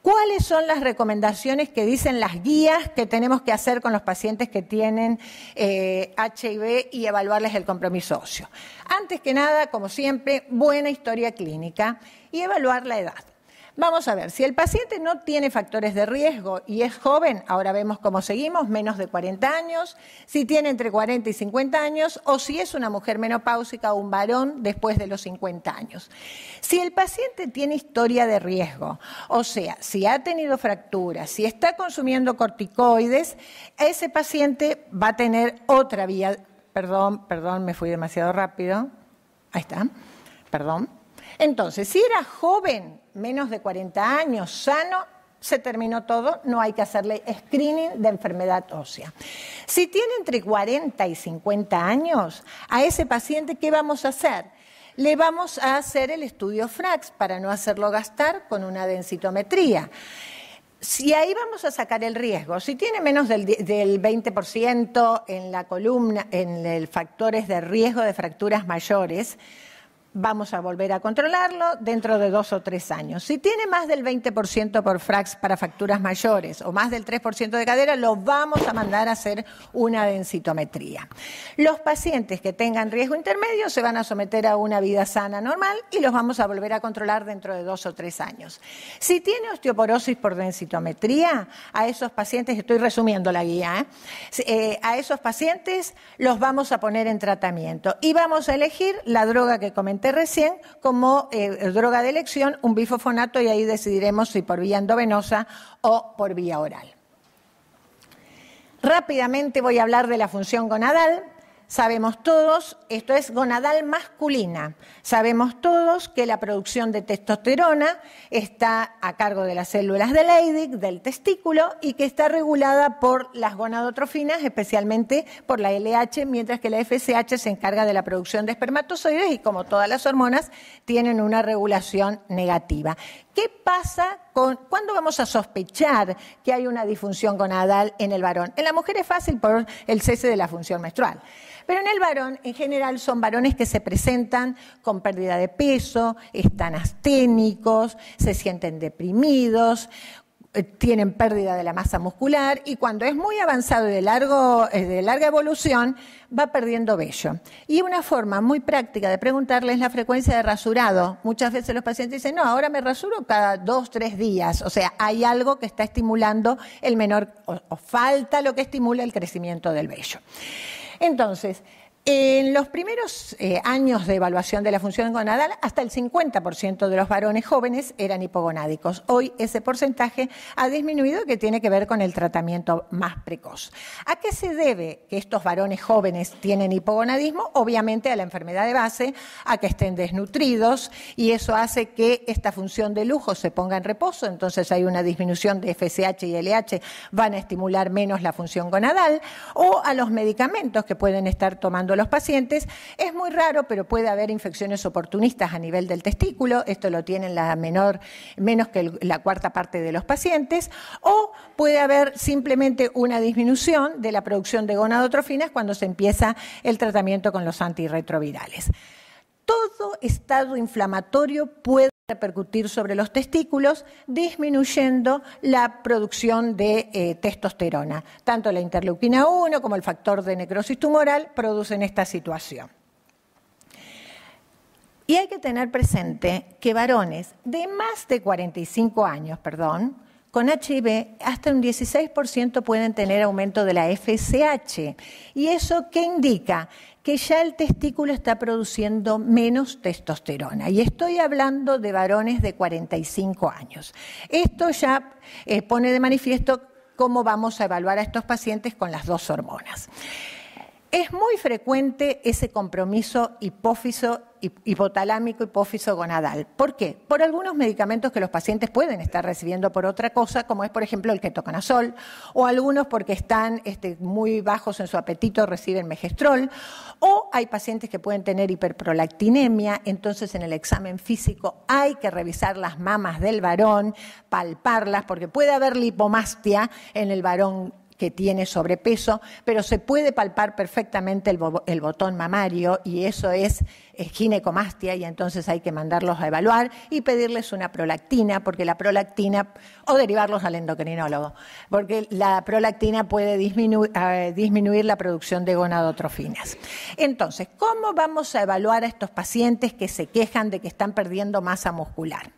¿Cuáles son las recomendaciones que dicen las guías que tenemos que hacer con los pacientes que tienen HIV y evaluarles el compromiso óseo? Antes que nada, como siempre, buena historia clínica y evaluar la edad. Vamos a ver, si el paciente no tiene factores de riesgo y es joven, ahora vemos cómo seguimos, menos de 40 años, si tiene entre 40 y 50 años, o si es una mujer menopáusica o un varón después de los 50 años. Si el paciente tiene historia de riesgo, o sea, si ha tenido fracturas, si está consumiendo corticoides, ese paciente va a tener otra vía, perdón, me fui demasiado rápido, ahí está, perdón. Entonces, si era joven, menos de 40 años, sano, se terminó todo, no hay que hacerle screening de enfermedad ósea. Si tiene entre 40 y 50 años, a ese paciente, ¿qué vamos a hacer? Le vamos a hacer el estudio FRAX para no hacerlo gastar con una densitometría. Si ahí vamos a sacar el riesgo, si tiene menos del 20% en la columna, en el factores de riesgo de fracturas mayores, vamos a volver a controlarlo dentro de 2 o 3 años. Si tiene más del 20% por FRAX para fracturas mayores o más del 3% de cadera, lo vamos a mandar a hacer una densitometría. Los pacientes que tengan riesgo intermedio se van a someter a una vida sana normal y los vamos a volver a controlar dentro de 2 o 3 años. Si tiene osteoporosis por densitometría, a esos pacientes, estoy resumiendo la guía, a esos pacientes los vamos a poner en tratamiento y vamos a elegir la droga que comenté recién como droga de elección, un bifosfonato, y ahí decidiremos si por vía endovenosa o por vía oral. Rápidamente voy a hablar de la función gonadal. Sabemos todos, esto es gonadal masculina, sabemos todos que la producción de testosterona está a cargo de las células de Leydig, del testículo, y que está regulada por las gonadotrofinas, especialmente por la LH, mientras que la FSH se encarga de la producción de espermatozoides y, como todas las hormonas, tienen una regulación negativa. ¿Qué pasa cuándo vamos a sospechar que hay una disfunción gonadal en el varón? En la mujer es fácil por el cese de la función menstrual. Pero en el varón, en general, son varones que se presentan con pérdida de peso, están asténicos, se sienten deprimidos, tienen pérdida de la masa muscular y cuando es muy avanzado y de larga evolución, va perdiendo vello. Y una forma muy práctica de preguntarle es la frecuencia de rasurado. Muchas veces los pacientes dicen, no, ahora me rasuro cada 2 o 3 días. O sea, hay algo que está estimulando el menor, o falta lo que estimula el crecimiento del vello. Entonces, en los primeros años de evaluación de la función gonadal, hasta el 50% de los varones jóvenes eran hipogonádicos. Hoy ese porcentaje ha disminuido, que tiene que ver con el tratamiento más precoz. ¿A qué se debe que estos varones jóvenes tienen hipogonadismo? Obviamente a la enfermedad de base, a que estén desnutridos, y eso hace que esta función de lujo se ponga en reposo, entonces hay una disminución de FSH y LH, van a estimular menos la función gonadal, o a los medicamentos que pueden estar tomando los pacientes. Es muy raro, pero puede haber infecciones oportunistas a nivel del testículo, esto lo tienen menos que la cuarta parte de los pacientes, o puede haber simplemente una disminución de la producción de gonadotrofinas cuando se empieza el tratamiento con los antirretrovirales. Todo estado inflamatorio puede repercutir sobre los testículos, disminuyendo la producción de testosterona. Tanto la interleuquina 1 como el factor de necrosis tumoral producen esta situación. Y hay que tener presente que varones de más de 45 años, con HIV, hasta un 16% pueden tener aumento de la FSH. ¿Y eso qué indica? Que ya el testículo está produciendo menos testosterona. Y estoy hablando de varones de 45 años. Esto ya pone de manifiesto cómo vamos a evaluar a estos pacientes con las 2 hormonas. Es muy frecuente ese compromiso hipotalámico hipófiso gonadal. ¿Por qué? Por algunos medicamentos que los pacientes pueden estar recibiendo por otra cosa, como es, por ejemplo, el ketoconazol, o algunos porque están muy bajos en su apetito, reciben megestrol, o hay pacientes que pueden tener hiperprolactinemia, entonces en el examen físico hay que revisar las mamas del varón, palparlas, porque puede haber lipomastia en el varón que tiene sobrepeso, pero se puede palpar perfectamente el botón mamario y eso es ginecomastia y entonces hay que mandarlos a evaluar y pedirles una prolactina, porque la prolactina, o derivarlos al endocrinólogo, porque la prolactina puede disminuir la producción de gonadotrofinas. Entonces, ¿cómo vamos a evaluar a estos pacientes que se quejan de que están perdiendo masa muscular?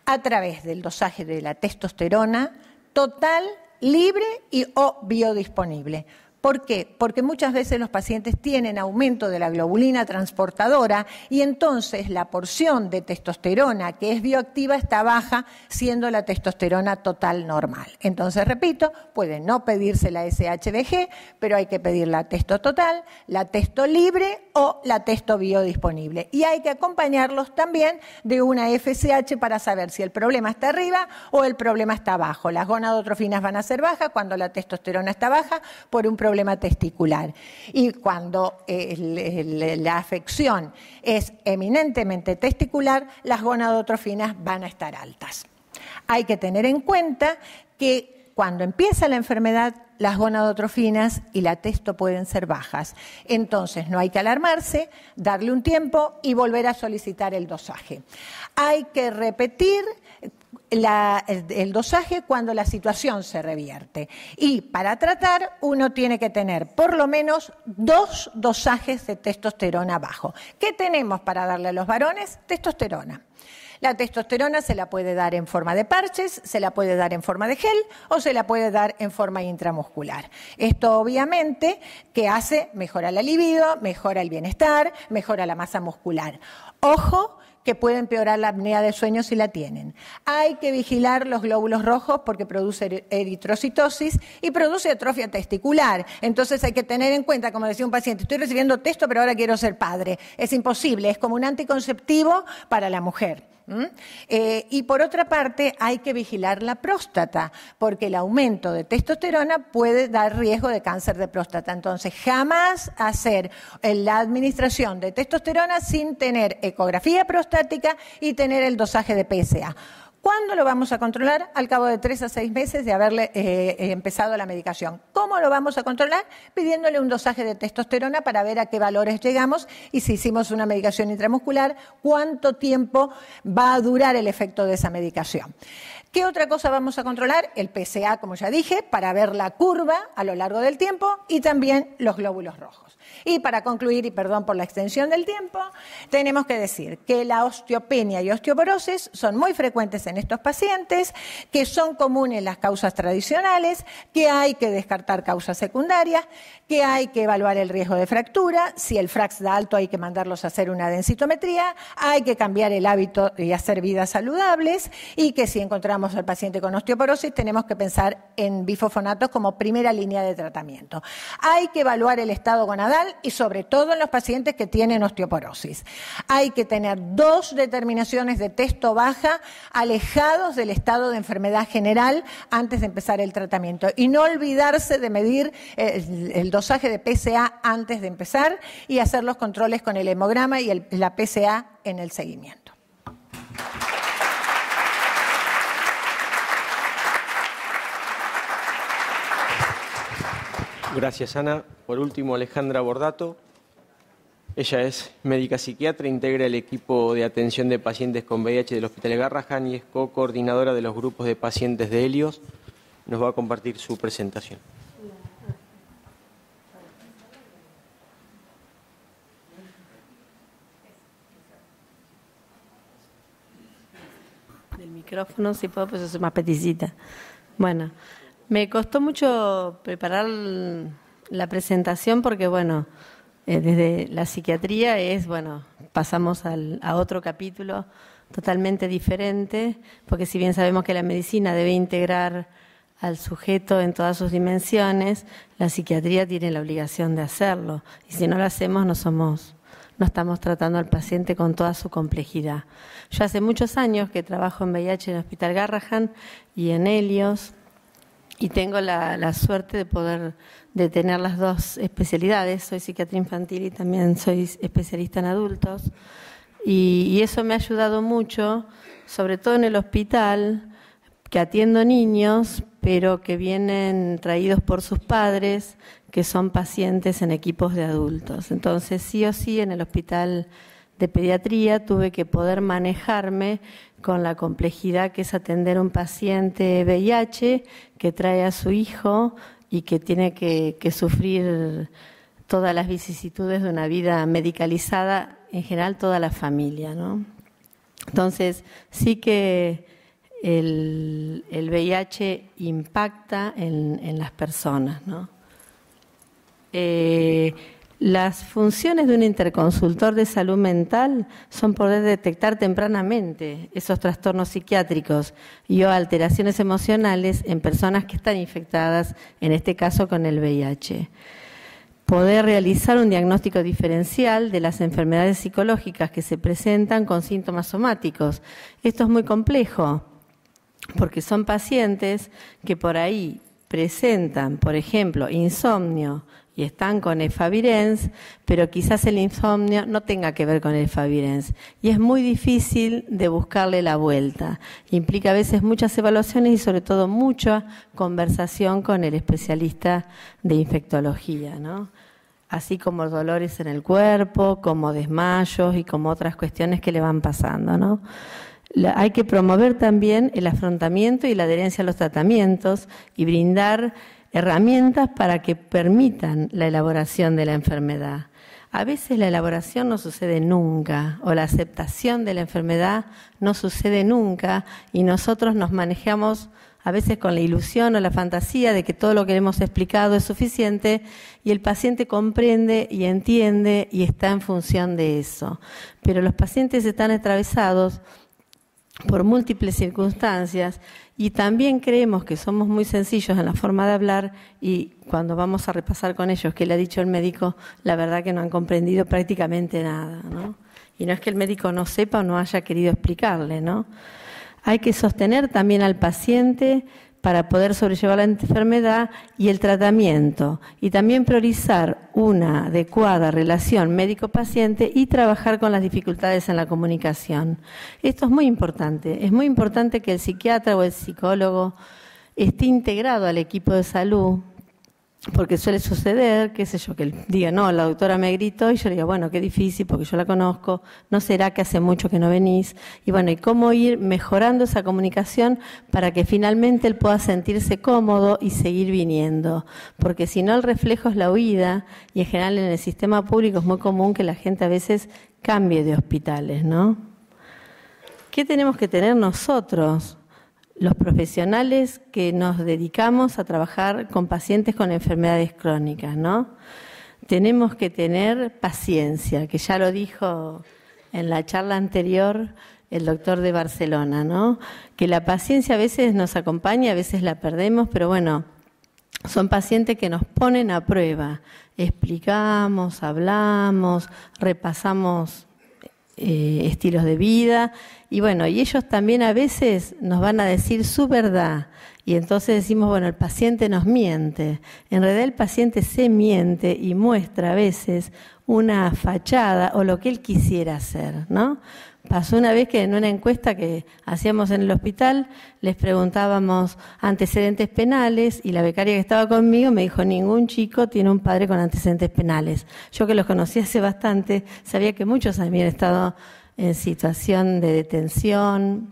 A través del dosaje de la testosterona total, libre y o biodisponible. ¿Por qué? Porque muchas veces los pacientes tienen aumento de la globulina transportadora y entonces la porción de testosterona que es bioactiva está baja, siendo la testosterona total normal. Entonces, repito, puede no pedirse la SHBG, pero hay que pedir la testo total, la testo libre o la testo biodisponible. Y hay que acompañarlos también de una FSH para saber si el problema está arriba o el problema está abajo. Las gonadotrofinas van a ser bajas cuando la testosterona está baja por un problema testicular. Y cuando la afección es eminentemente testicular, las gonadotrofinas van a estar altas. Hay que tener en cuenta que cuando empieza la enfermedad, las gonadotrofinas y la testo pueden ser bajas. Entonces, no hay que alarmarse, darle un tiempo y volver a solicitar el dosaje. Hay que repetir el dosaje cuando la situación se revierte. Y para tratar, uno tiene que tener por lo menos 2 dosajes de testosterona bajo. ¿Qué tenemos para darle a los varones? Testosterona. La testosterona se la puede dar en forma de parches, se la puede dar en forma de gel o se la puede dar en forma intramuscular. Esto obviamente, ¿qué hace? Mejora la libido, mejora el bienestar, mejora la masa muscular. Ojo, que puede empeorar la apnea de sueño si la tienen. Hay que vigilar los glóbulos rojos porque produce eritrocitosis y produce atrofia testicular. Entonces hay que tener en cuenta, como decía un paciente, estoy recibiendo testo pero ahora quiero ser padre. Es imposible, es como un anticonceptivo para la mujer. Y por otra parte hay que vigilar la próstata porque el aumento de testosterona puede dar riesgo de cáncer de próstata. Entonces jamás hacer la administración de testosterona sin tener ecografía prostática y tener el dosaje de PSA. ¿Cuándo lo vamos a controlar? Al cabo de 3 a 6 meses de haberle empezado la medicación. ¿Cómo lo vamos a controlar? Pidiéndole un dosaje de testosterona para ver a qué valores llegamos y si hicimos una medicación intramuscular, cuánto tiempo va a durar el efecto de esa medicación. ¿Qué otra cosa vamos a controlar? El PSA, como ya dije, para ver la curva a lo largo del tiempo y también los glóbulos rojos. Y para concluir, y perdón por la extensión del tiempo, tenemos que decir que la osteopenia y osteoporosis son muy frecuentes en estos pacientes, que son comunes las causas tradicionales, que hay que descartar causas secundarias, que hay que evaluar el riesgo de fractura, si el FRAX da alto hay que mandarlos a hacer una densitometría, hay que cambiar el hábito y hacer vidas saludables y que si encontramos al paciente con osteoporosis tenemos que pensar en bifosfonatos como primera línea de tratamiento. Hay que evaluar el estado gonadal y sobre todo en los pacientes que tienen osteoporosis. Hay que tener 2 determinaciones de testo baja alejados del estado de enfermedad general antes de empezar el tratamiento y no olvidarse de medir el dosaje de PSA antes de empezar y hacer los controles con el hemograma y la PSA en el seguimiento. Gracias, Ana. Por último, Alejandra Bordato. Ella es médica psiquiatra, integra el equipo de atención de pacientes con VIH del Hospital Garrahan y es co-coordinadora de los grupos de pacientes de Helios. Nos va a compartir su presentación. Del micrófono, si puedo, pues es más peticita. Bueno, me costó mucho preparar la presentación porque, bueno, desde la psiquiatría pasamos a otro capítulo totalmente diferente, porque si bien sabemos que la medicina debe integrar al sujeto en todas sus dimensiones, la psiquiatría tiene la obligación de hacerlo. Y si no lo hacemos, no estamos tratando al paciente con toda su complejidad. Yo hace muchos años que trabajo en VIH en el Hospital Garrahan y en Helios, y tengo la suerte de tener las dos especialidades. Soy psiquiatra infantil y también soy especialista en adultos. Y eso me ha ayudado mucho, sobre todo en el hospital, que atiendo niños, pero que vienen traídos por sus padres, que son pacientes en equipos de adultos. Entonces, sí o sí, en el hospital de pediatría tuve que poder manejarme con la complejidad que es atender a un paciente VIH que trae a su hijo y que tiene que sufrir todas las vicisitudes de una vida medicalizada, en general toda la familia, ¿no? Entonces, sí que el VIH impacta en las personas, ¿no? Las funciones de un interconsultor de salud mental son poder detectar tempranamente esos trastornos psiquiátricos y o alteraciones emocionales en personas que están infectadas, en este caso con el VIH. Poder realizar un diagnóstico diferencial de las enfermedades psicológicas que se presentan con síntomas somáticos. Esto es muy complejo, porque son pacientes que por ahí presentan, por ejemplo, insomnio y están con efavirenz, pero quizás el insomnio no tenga que ver con el efavirenz. Y es muy difícil de buscarle la vuelta. Implica a veces muchas evaluaciones y sobre todo mucha conversación con el especialista de infectología, ¿no? Así como dolores en el cuerpo, como desmayos y como otras cuestiones que le van pasando, ¿no? Hay que promover también el afrontamiento y la adherencia a los tratamientos y brindar herramientas para que permitan la elaboración de la enfermedad. A veces la elaboración no sucede nunca, o la aceptación de la enfermedad no sucede nunca, y nosotros nos manejamos a veces con la ilusión o la fantasía de que todo lo que hemos explicado es suficiente, y el paciente comprende y entiende y está en función de eso. Pero los pacientes están atravesados por múltiples circunstancias y también creemos que somos muy sencillos en la forma de hablar, y cuando vamos a repasar con ellos qué le ha dicho el médico, la verdad que no han comprendido prácticamente nada, ¿no? Y no es que el médico no sepa o no haya querido explicarle, ¿no? Hay que sostener también al paciente para poder sobrellevar la enfermedad y el tratamiento, y también priorizar una adecuada relación médico-paciente y trabajar con las dificultades en la comunicación. Esto es muy importante que el psiquiatra o el psicólogo esté integrado al equipo de salud, porque suele suceder, qué sé yo, que él diga, no, la doctora me gritó, y yo le digo, bueno, qué difícil, porque yo la conozco, no será que hace mucho que no venís, y bueno, y cómo ir mejorando esa comunicación para que finalmente él pueda sentirse cómodo y seguir viniendo, porque si no el reflejo es la huida, y en general en el sistema público es muy común que la gente a veces cambie de hospitales, ¿no? ¿Qué tenemos que tener nosotros? Los profesionales que nos dedicamos a trabajar con pacientes con enfermedades crónicas, ¿no? Tenemos que tener paciencia, que ya lo dijo en la charla anterior el doctor de Barcelona, ¿no? Que la paciencia a veces nos acompaña, a veces la perdemos, pero bueno, son pacientes que nos ponen a prueba. Explicamos, hablamos, repasamos estilos de vida, y bueno, y ellos también a veces nos van a decir su verdad, y entonces decimos, bueno, el paciente nos miente. En realidad el paciente se miente y muestra a veces una fachada o lo que él quisiera hacer, ¿no? Pasó una vez que en una encuesta que hacíamos en el hospital les preguntábamos antecedentes penales, y la becaria que estaba conmigo me dijo, ningún chico tiene un padre con antecedentes penales. Yo, que los conocí hace bastante, sabía que muchos habían estado en situación de detención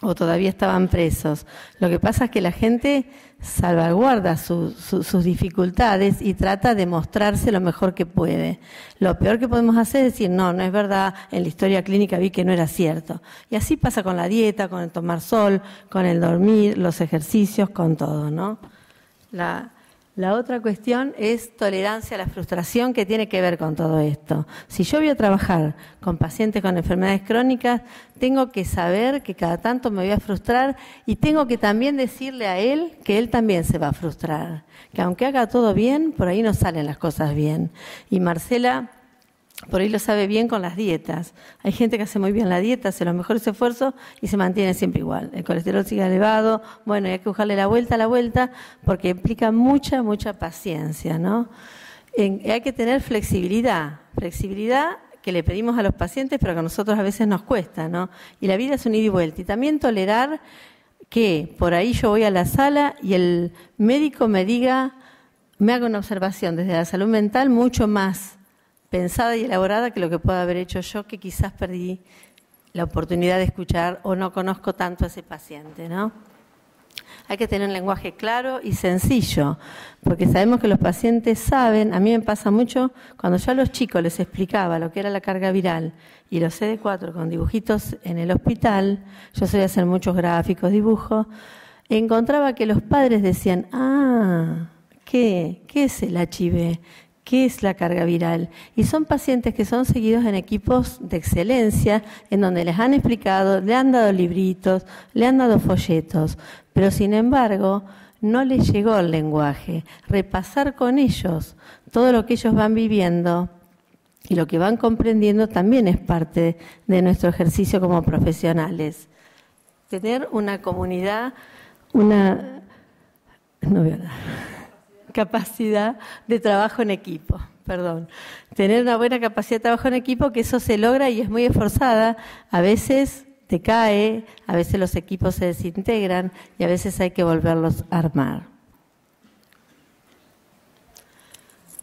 o todavía estaban presos. Lo que pasa es que la gente salvaguarda sus dificultades y trata de mostrarse lo mejor que puede. Lo peor que podemos hacer es decir, no es verdad, en la historia clínica vi que no era cierto. Y así pasa con la dieta, con el tomar sol, con el dormir, los ejercicios, con todo, ¿no? La otra cuestión es tolerancia a la frustración, que tiene que ver con todo esto. Si yo voy a trabajar con pacientes con enfermedades crónicas, tengo que saber que cada tanto me voy a frustrar y tengo que también decirle a él que él también se va a frustrar. Que aunque haga todo bien, por ahí no salen las cosas bien. Y Marcela por ahí lo sabe bien con las dietas. Hay gente que hace muy bien la dieta, hace los mejores esfuerzos y se mantiene siempre igual. El colesterol sigue elevado, bueno, hay que buscarle la vuelta, porque implica mucha paciencia, ¿no? Hay que tener flexibilidad que le pedimos a los pacientes, pero que a nosotros a veces nos cuesta, ¿no? Y la vida es un ida y vuelta. Y también tolerar que por ahí yo voy a la sala y el médico me haga una observación desde la salud mental mucho más pensada y elaborada que lo que puedo haber hecho yo, que quizás perdí la oportunidad de escuchar o no conozco tanto a ese paciente, ¿no? Hay que tener un lenguaje claro y sencillo, porque sabemos que los pacientes saben. A mí me pasa mucho cuando yo a los chicos les explicaba lo que era la carga viral y los CD4 con dibujitos en el hospital, yo solía hacer muchos gráficos, dibujos, encontraba que los padres decían, ¿qué es el HIV? ¿Qué es la carga viral? Y son pacientes que son seguidos en equipos de excelencia, en donde les han explicado, le han dado libritos, le han dado folletos, pero sin embargo no les llegó el lenguaje. Repasar con ellos todo lo que ellos van viviendo y lo que van comprendiendo también es parte de nuestro ejercicio como profesionales. Tener una comunidad, capacidad de trabajo en equipo, tener una buena capacidad de trabajo en equipo, que eso se logra y es muy esforzada, a veces te cae, a veces los equipos se desintegran y a veces hay que volverlos a armar.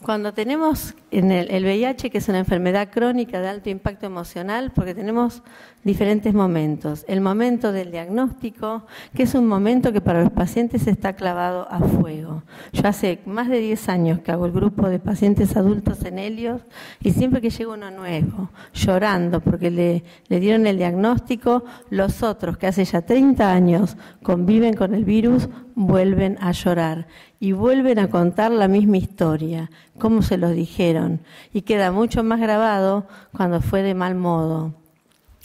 Cuando tenemos en el VIH, que es una enfermedad crónica de alto impacto emocional, porque tenemos diferentes momentos. El momento del diagnóstico, que es un momento que para los pacientes está clavado a fuego. Yo hace más de 10 años que hago el grupo de pacientes adultos en Helios y siempre que llega uno nuevo, llorando porque le dieron el diagnóstico, los otros que hace ya 30 años conviven con el virus, vuelven a llorar y vuelven a contar la misma historia, cómo se los dijeron, y queda mucho más grabado cuando fue de mal modo,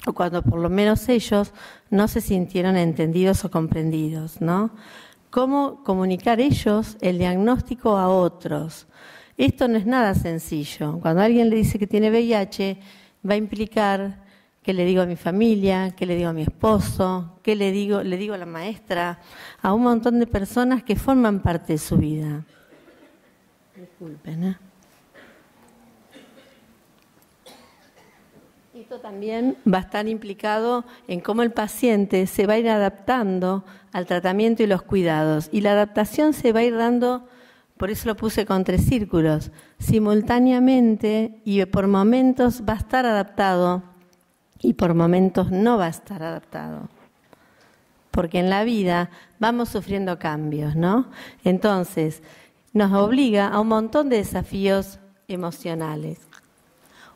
o cuando por lo menos ellos no se sintieron entendidos o comprendidos, ¿no? ¿Cómo comunicar ellos el diagnóstico a otros? Esto no es nada sencillo. Cuando alguien le dice que tiene VIH, va a implicar qué le digo a mi familia, qué le digo a mi esposo, qué le digo a la maestra, a un montón de personas que forman parte de su vida. Disculpen, ¿eh? Esto también va a estar implicado en cómo el paciente se va a ir adaptando al tratamiento y los cuidados. Y la adaptación se va a ir dando, por eso lo puse con 3 círculos, simultáneamente, y por momentos va a estar adaptado y por momentos no va a estar adaptado. Porque en la vida vamos sufriendo cambios, ¿no? Entonces, nos obliga a un montón de desafíos emocionales.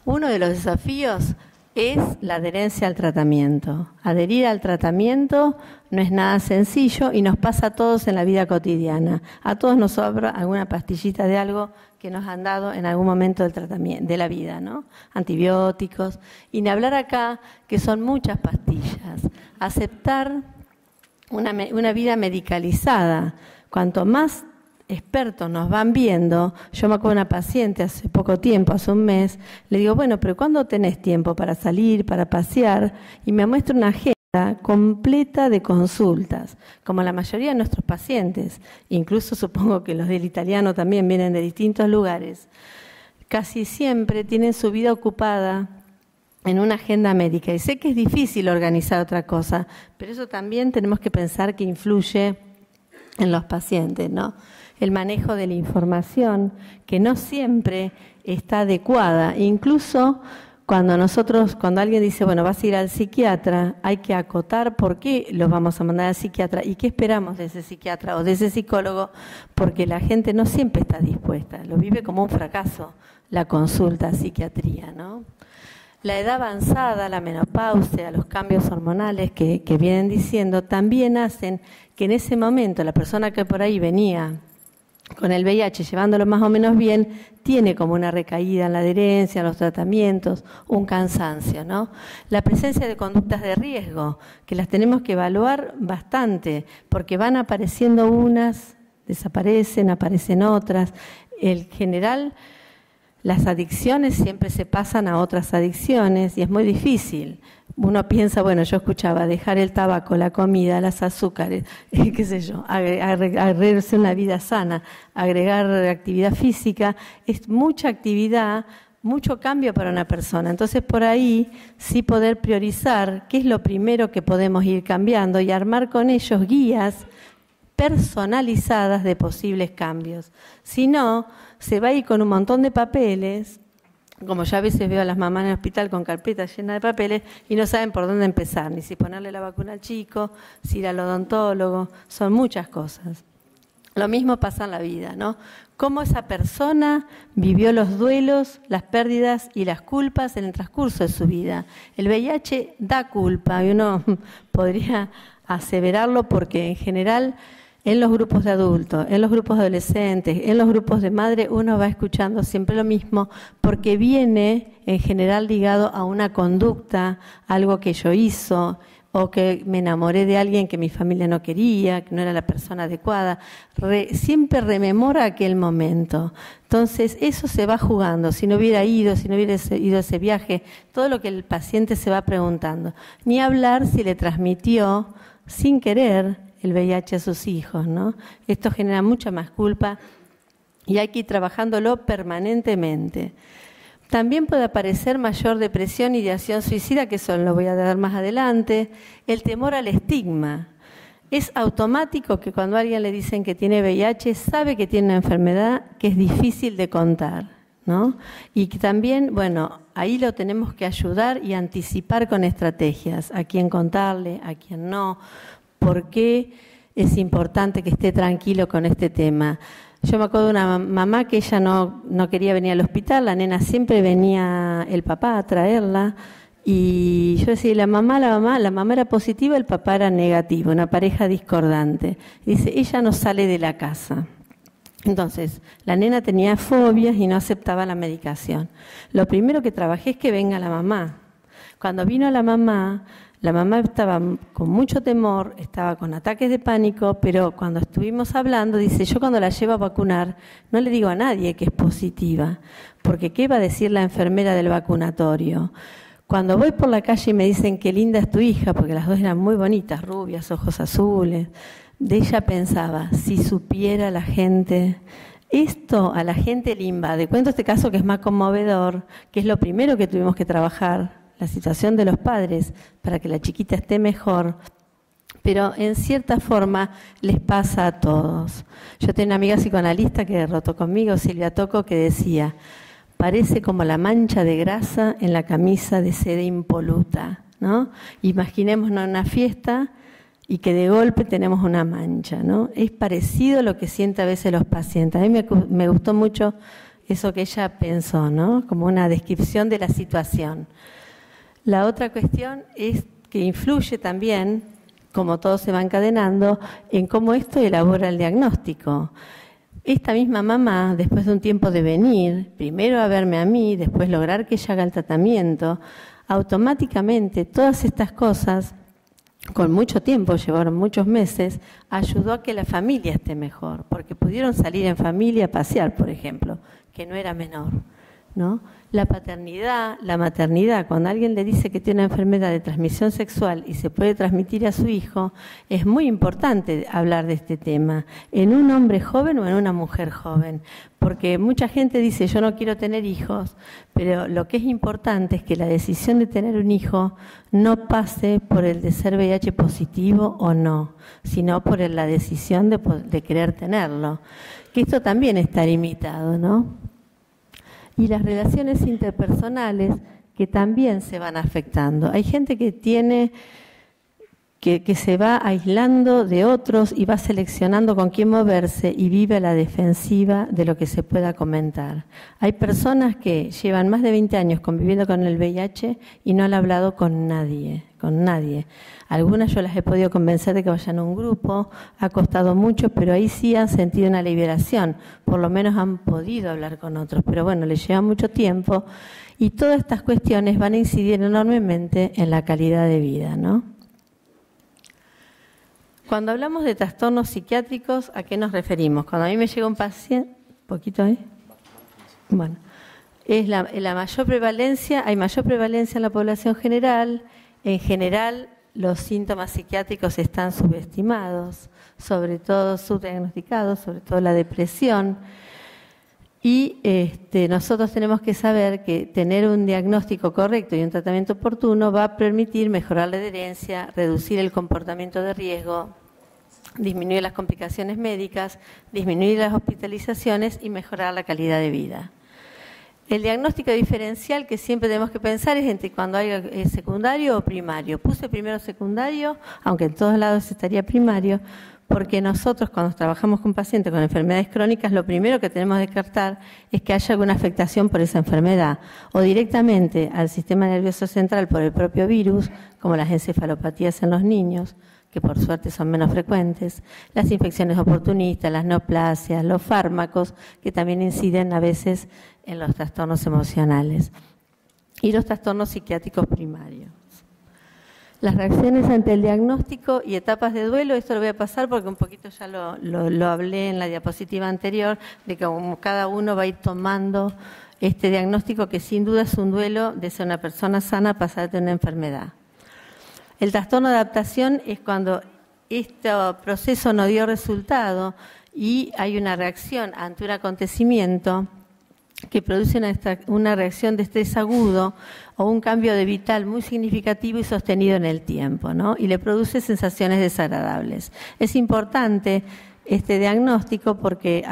Uno de los desafíos es la adherencia al tratamiento. Adherir al tratamiento no es nada sencillo y nos pasa a todos en la vida cotidiana. A todos nos sobra alguna pastillita de algo que nos han dado en algún momento del tratamiento, de la vida, ¿no? Antibióticos. Y ni hablar acá, que son muchas pastillas. Aceptar una vida medicalizada. Cuanto más expertos nos van viendo, yo me acuerdo de una paciente hace poco tiempo, hace un mes, le digo, bueno, pero ¿cuándo tenés tiempo para salir, para pasear? Y me muestra una agenda completa de consultas, como la mayoría de nuestros pacientes, incluso supongo que los del italiano también vienen de distintos lugares, casi siempre tienen su vida ocupada en una agenda médica. Y sé que es difícil organizar otra cosa, pero eso también tenemos que pensar que influye en los pacientes, ¿no? El manejo de la información, que no siempre está adecuada. Incluso cuando alguien dice, bueno, vas a ir al psiquiatra, hay que acotar por qué los vamos a mandar al psiquiatra y qué esperamos de ese psiquiatra o de ese psicólogo, porque la gente no siempre está dispuesta, lo vive como un fracaso la consulta a psiquiatría, ¿no? La edad avanzada, la menopausia, los cambios hormonales que vienen diciendo, también hacen que en ese momento la persona que por ahí venía con el VIH, llevándolo más o menos bien, tiene como una recaída en la adherencia, en los tratamientos, un cansancio, ¿no? La presencia de conductas de riesgo, que las tenemos que evaluar bastante, porque van apareciendo unas, desaparecen, aparecen otras. En general, las adicciones siempre se pasan a otras adicciones y es muy difícil. Uno piensa, bueno, yo escuchaba dejar el tabaco, la comida, los azúcares, qué sé yo, agregarse una vida sana, agregar actividad física, es mucha actividad, mucho cambio para una persona. Entonces, por ahí sí poder priorizar qué es lo primero que podemos ir cambiando y armar con ellos guías personalizadas de posibles cambios. Si no, se va a ir con un montón de papeles, como ya a veces veo a las mamás en el hospital con carpetas llenas de papeles y no saben por dónde empezar, ni si ponerle la vacuna al chico, si ir al odontólogo, son muchas cosas. Lo mismo pasa en la vida, ¿no? Cómo esa persona vivió los duelos, las pérdidas y las culpas en el transcurso de su vida. El VIH da culpa y uno podría aseverarlo porque en general en los grupos de adultos, en los grupos de adolescentes, en los grupos de madre, uno va escuchando siempre lo mismo porque viene en general ligado a una conducta, algo que yo hizo o que me enamoré de alguien que mi familia no quería, que no era la persona adecuada. Siempre rememora aquel momento. Entonces, eso se va jugando. Si no hubiera ido, si no hubiera ido a ese viaje, todo lo que el paciente se va preguntando. Ni hablar si le transmitió sin querer el VIH a sus hijos, ¿no? Esto genera mucha más culpa y hay que ir trabajándolo permanentemente. También puede aparecer mayor depresión y ideación suicida, que eso lo voy a dar más adelante. El temor al estigma. Es automático que cuando a alguien le dicen que tiene VIH, sabe que tiene una enfermedad que es difícil de contar, ¿no? Y que también, bueno, ahí lo tenemos que ayudar y anticipar con estrategias. A quién contarle, a quién no. ¿Por qué es importante que esté tranquilo con este tema? Yo me acuerdo de una mamá que ella no quería venir al hospital, la nena siempre venía el papá a traerla y yo decía, la mamá era positiva, el papá era negativo, una pareja discordante. Y dice, ella no sale de la casa. Entonces, la nena tenía fobias y no aceptaba la medicación. Lo primero que trabajé es que venga la mamá. Cuando vino la mamá estaba con mucho temor, estaba con ataques de pánico, pero cuando estuvimos hablando, dice, yo cuando la llevo a vacunar no le digo a nadie que es positiva, porque ¿qué va a decir la enfermera del vacunatorio? Cuando voy por la calle y me dicen qué linda es tu hija, porque las dos eran muy bonitas, rubias, ojos azules, de ella pensaba, si supiera la gente, esto a la gente le invade. Cuento este caso que es más conmovedor, que es lo primero que tuvimos que trabajar, la situación de los padres para que la chiquita esté mejor, pero en cierta forma les pasa a todos. Yo tengo una amiga psicoanalista que rotó conmigo, Silvia Toco, que decía, parece como la mancha de grasa en la camisa de seda impoluta, ¿no? Imaginémonos una fiesta y que de golpe tenemos una mancha, ¿no? Es parecido a lo que sienten a veces los pacientes. A mí me gustó mucho eso que ella pensó, ¿no? Como una descripción de la situación. La otra cuestión es que influye también, como todo se va encadenando, en cómo esto elabora el diagnóstico. Esta misma mamá, después de un tiempo de venir, primero a verme a mí, después lograr que ella haga el tratamiento, automáticamente todas estas cosas, con mucho tiempo, llevaron muchos meses, ayudó a que la familia esté mejor, porque pudieron salir en familia a pasear, por ejemplo, que no era menor, ¿no? La paternidad, la maternidad, cuando alguien le dice que tiene una enfermedad de transmisión sexual y se puede transmitir a su hijo, es muy importante hablar de este tema, en un hombre joven o en una mujer joven, porque mucha gente dice yo no quiero tener hijos, pero lo que es importante es que la decisión de tener un hijo no pase por el de ser VIH positivo o no, sino por la decisión de querer tenerlo, que esto también está limitado, ¿no? Y las relaciones interpersonales que también se van afectando. Hay gente que tiene que se va aislando de otros y va seleccionando con quién moverse y vive a la defensiva de lo que se pueda comentar. Hay personas que llevan más de 20 años conviviendo con el VIH y no han hablado con nadie, Algunas yo las he podido convencer de que vayan a un grupo, ha costado mucho, pero ahí sí han sentido una liberación, por lo menos han podido hablar con otros, pero bueno, les lleva mucho tiempo y todas estas cuestiones van a incidir enormemente en la calidad de vida, ¿no? Cuando hablamos de trastornos psiquiátricos, ¿a qué nos referimos? Cuando a mí me llega un paciente, ¿poquito ahí? Bueno, es la mayor prevalencia, hay mayor prevalencia en la población general. En general, los síntomas psiquiátricos están subestimados, sobre todo subdiagnosticados, sobre todo la depresión. Y nosotros tenemos que saber que tener un diagnóstico correcto y un tratamiento oportuno va a permitir mejorar la adherencia, reducir el comportamiento de riesgo, disminuir las complicaciones médicas, disminuir las hospitalizaciones y mejorar la calidad de vida. El diagnóstico diferencial que siempre tenemos que pensar es entre cuando hay secundario o primario. Puse primero secundario, aunque en todos lados estaría primario, porque nosotros cuando trabajamos con pacientes con enfermedades crónicas, lo primero que tenemos que descartar es que haya alguna afectación por esa enfermedad o directamente al sistema nervioso central por el propio virus, como las encefalopatías en los niños, que por suerte son menos frecuentes, las infecciones oportunistas, las neoplasias, los fármacos, que también inciden a veces en los trastornos emocionales, y los trastornos psiquiátricos primarios. Las reacciones ante el diagnóstico y etapas de duelo, esto lo voy a pasar porque un poquito ya lo hablé en la diapositiva anterior, de que como cada uno va a ir tomando este diagnóstico que sin duda es un duelo de ser una persona sana a pasar de una enfermedad. El trastorno de adaptación es cuando este proceso no dio resultado y hay una reacción ante un acontecimiento que produce una reacción de estrés agudo o un cambio de vital muy significativo y sostenido en el tiempo, ¿no? Y le produce sensaciones desagradables. Es importante este diagnóstico porque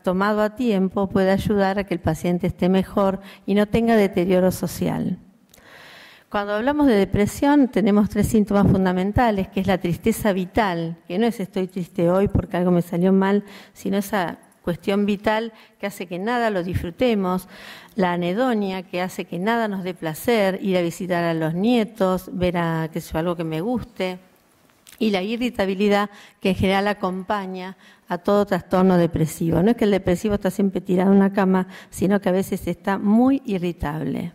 tomado a tiempo puede ayudar a que el paciente esté mejor y no tenga deterioro social. Cuando hablamos de depresión tenemos 3 síntomas fundamentales, que es la tristeza vital, que no es estoy triste hoy porque algo me salió mal, sino esa cuestión vital que hace que nada lo disfrutemos, la anedonia que hace que nada nos dé placer, ir a visitar a los nietos, ver algo que me guste, y la irritabilidad que en general acompaña a todo trastorno depresivo. No es que el depresivo está siempre tirado en una cama, sino que a veces está muy irritable,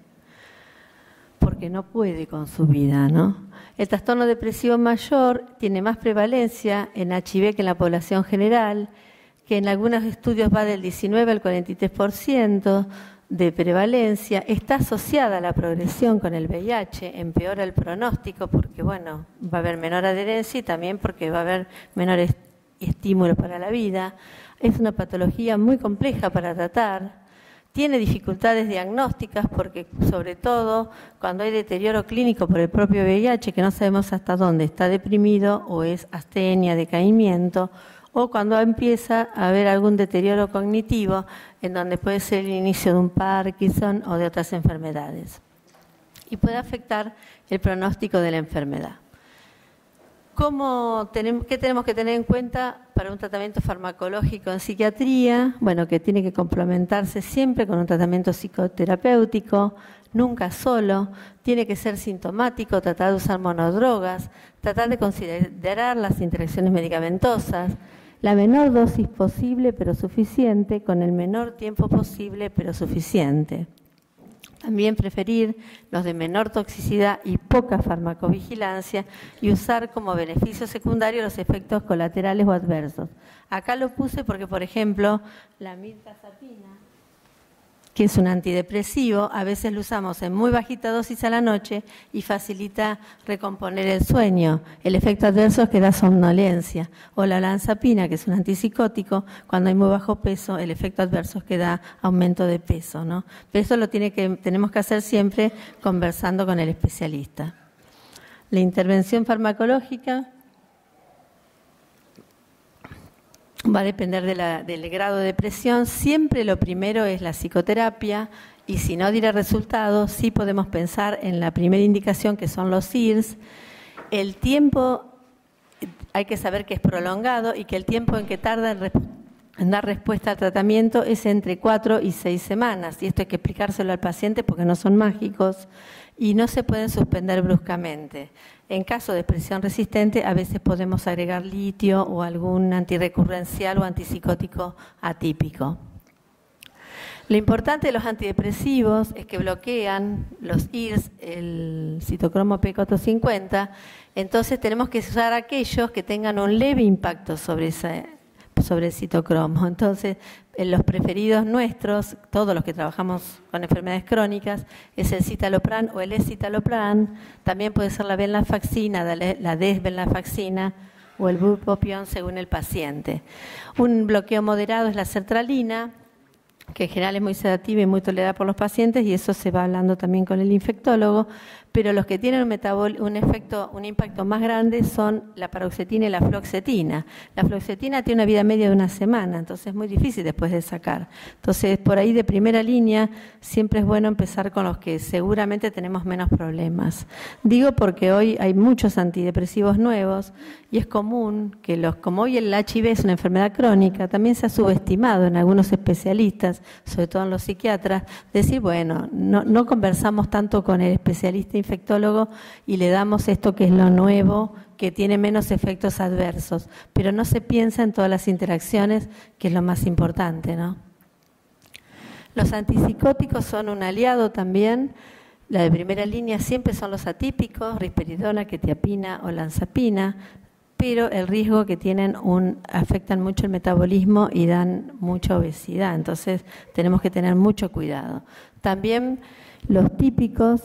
porque no puede con su vida, ¿no? El trastorno depresivo mayor tiene más prevalencia en HIV que en la población general, que en algunos estudios va del 19 al 43% de prevalencia, está asociada a la progresión con el VIH, empeora el pronóstico porque, bueno, va a haber menor adherencia y también porque va a haber menor estímulo para la vida. Es una patología muy compleja para tratar, tiene dificultades diagnósticas porque, sobre todo, cuando hay deterioro clínico por el propio VIH, que no sabemos hasta dónde está deprimido o es astenia, decaimiento, o cuando empieza a haber algún deterioro cognitivo, en donde puede ser el inicio de un Parkinson o de otras enfermedades. Y puede afectar el pronóstico de la enfermedad. ¿Qué tenemos que tener en cuenta para un tratamiento farmacológico en psiquiatría? Bueno, que tiene que complementarse siempre con un tratamiento psicoterapéutico, nunca solo, tiene que ser sintomático, tratar de usar monodrogas, tratar de considerar las interacciones medicamentosas, la menor dosis posible pero suficiente, con el menor tiempo posible pero suficiente. También preferir los de menor toxicidad y poca farmacovigilancia y usar como beneficio secundario los efectos colaterales o adversos. Acá lo puse porque, por ejemplo, la mirtazapina, que es un antidepresivo, a veces lo usamos en muy bajita dosis a la noche y facilita recomponer el sueño. El efecto adverso es que da somnolencia. O la olanzapina, que es un antipsicótico, cuando hay muy bajo peso, el efecto adverso es que da aumento de peso, ¿no? Pero eso tenemos que hacer siempre conversando con el especialista. La intervención farmacológica va a depender del grado de depresión. Siempre lo primero es la psicoterapia y si no diera resultados, sí podemos pensar en la primera indicación que son los IRS. El tiempo hay que saber que es prolongado y que el tiempo en que tarda en dar respuesta al tratamiento es entre 4 y 6 semanas. Y esto hay que explicárselo al paciente porque no son mágicos y no se pueden suspender bruscamente. En caso de expresión resistente, a veces podemos agregar litio o algún antirrecurrencial o antipsicótico atípico. Lo importante de los antidepresivos es que bloquean los IRS, el citocromo P450, entonces tenemos que usar aquellos que tengan un leve impacto sobre el citocromo. Entonces, los preferidos nuestros, todos los que trabajamos con enfermedades crónicas, es el citalopram o el escitalopram, también puede ser la venlafaxina, la desvenlafaxina o el bupropión según el paciente. Un bloqueo moderado es la sertralina, que en general es muy sedativa y muy tolerada por los pacientes, y eso se va hablando también con el infectólogo, pero los que tienen un impacto más grande son la paroxetina y la fluoxetina. La fluoxetina tiene una vida media de 1 semana, entonces es muy difícil después de sacar. Entonces, por ahí de primera línea, siempre es bueno empezar con los que seguramente tenemos menos problemas. Digo porque hoy hay muchos antidepresivos nuevos y es común que como hoy el HIV es una enfermedad crónica, también se ha subestimado en algunos especialistas, sobre todo en los psiquiatras, decir, bueno, no conversamos tanto con el especialista infectólogo y le damos esto que es lo nuevo, que tiene menos efectos adversos, pero no se piensa en todas las interacciones, que es lo más importante, ¿no? Los antipsicóticos son un aliado también. La de primera línea siempre son los atípicos, risperidona, quetiapina o lanzapina, pero el riesgo que tienen afectan mucho el metabolismo y dan mucha obesidad, entonces tenemos que tener mucho cuidado. También los típicos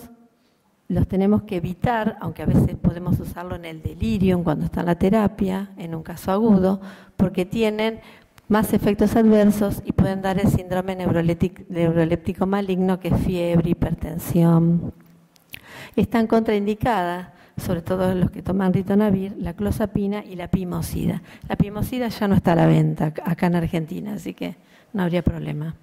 los tenemos que evitar, aunque a veces podemos usarlo en el delirium cuando está en la terapia, en un caso agudo, porque tienen más efectos adversos y pueden dar el síndrome neuroléptico maligno, que es fiebre, hipertensión. Están contraindicadas, sobre todo los que toman ritonavir, la clozapina y la pimosida. La pimosida ya no está a la venta acá en Argentina, así que no habría problema.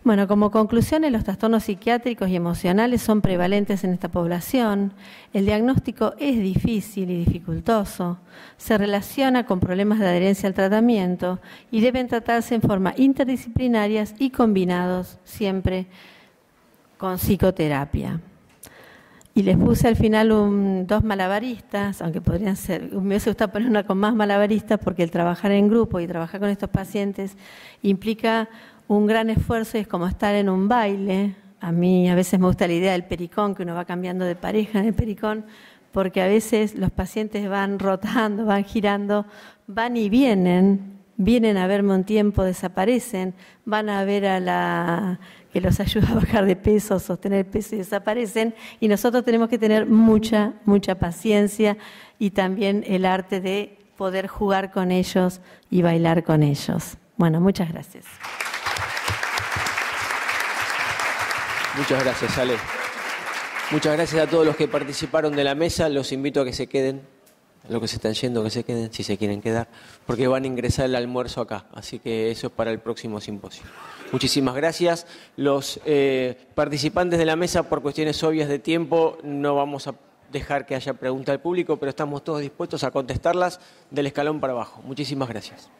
Bueno, como conclusiones, los trastornos psiquiátricos y emocionales son prevalentes en esta población. El diagnóstico es difícil y dificultoso. Se relaciona con problemas de adherencia al tratamiento y deben tratarse en forma interdisciplinarias y combinados siempre con psicoterapia. Y les puse al final 2 malabaristas, aunque podrían ser, me hubiese gustado poner una con más malabaristas, porque el trabajar en grupo y trabajar con estos pacientes implica un gran esfuerzo y es como estar en un baile. A mí a veces me gusta la idea del pericón, que uno va cambiando de pareja en el pericón, porque a veces los pacientes van rotando, van girando, van y vienen a verme un tiempo, desaparecen, van a ver a la que los ayuda a bajar de peso, sostener peso y desaparecen, y nosotros tenemos que tener mucha paciencia y también el arte de poder jugar con ellos y bailar con ellos. Bueno, muchas gracias. Muchas gracias, Ale. Muchas gracias a todos los que participaron de la mesa. Los invito a que se queden, a los que se están yendo, que se queden, si se quieren quedar, porque van a ingresar el almuerzo acá. Así que eso es para el próximo simposio. Muchísimas gracias. Los participantes de la mesa, por cuestiones obvias de tiempo, no vamos a dejar que haya preguntas al público, pero estamos todos dispuestos a contestarlas del escalón para abajo. Muchísimas gracias.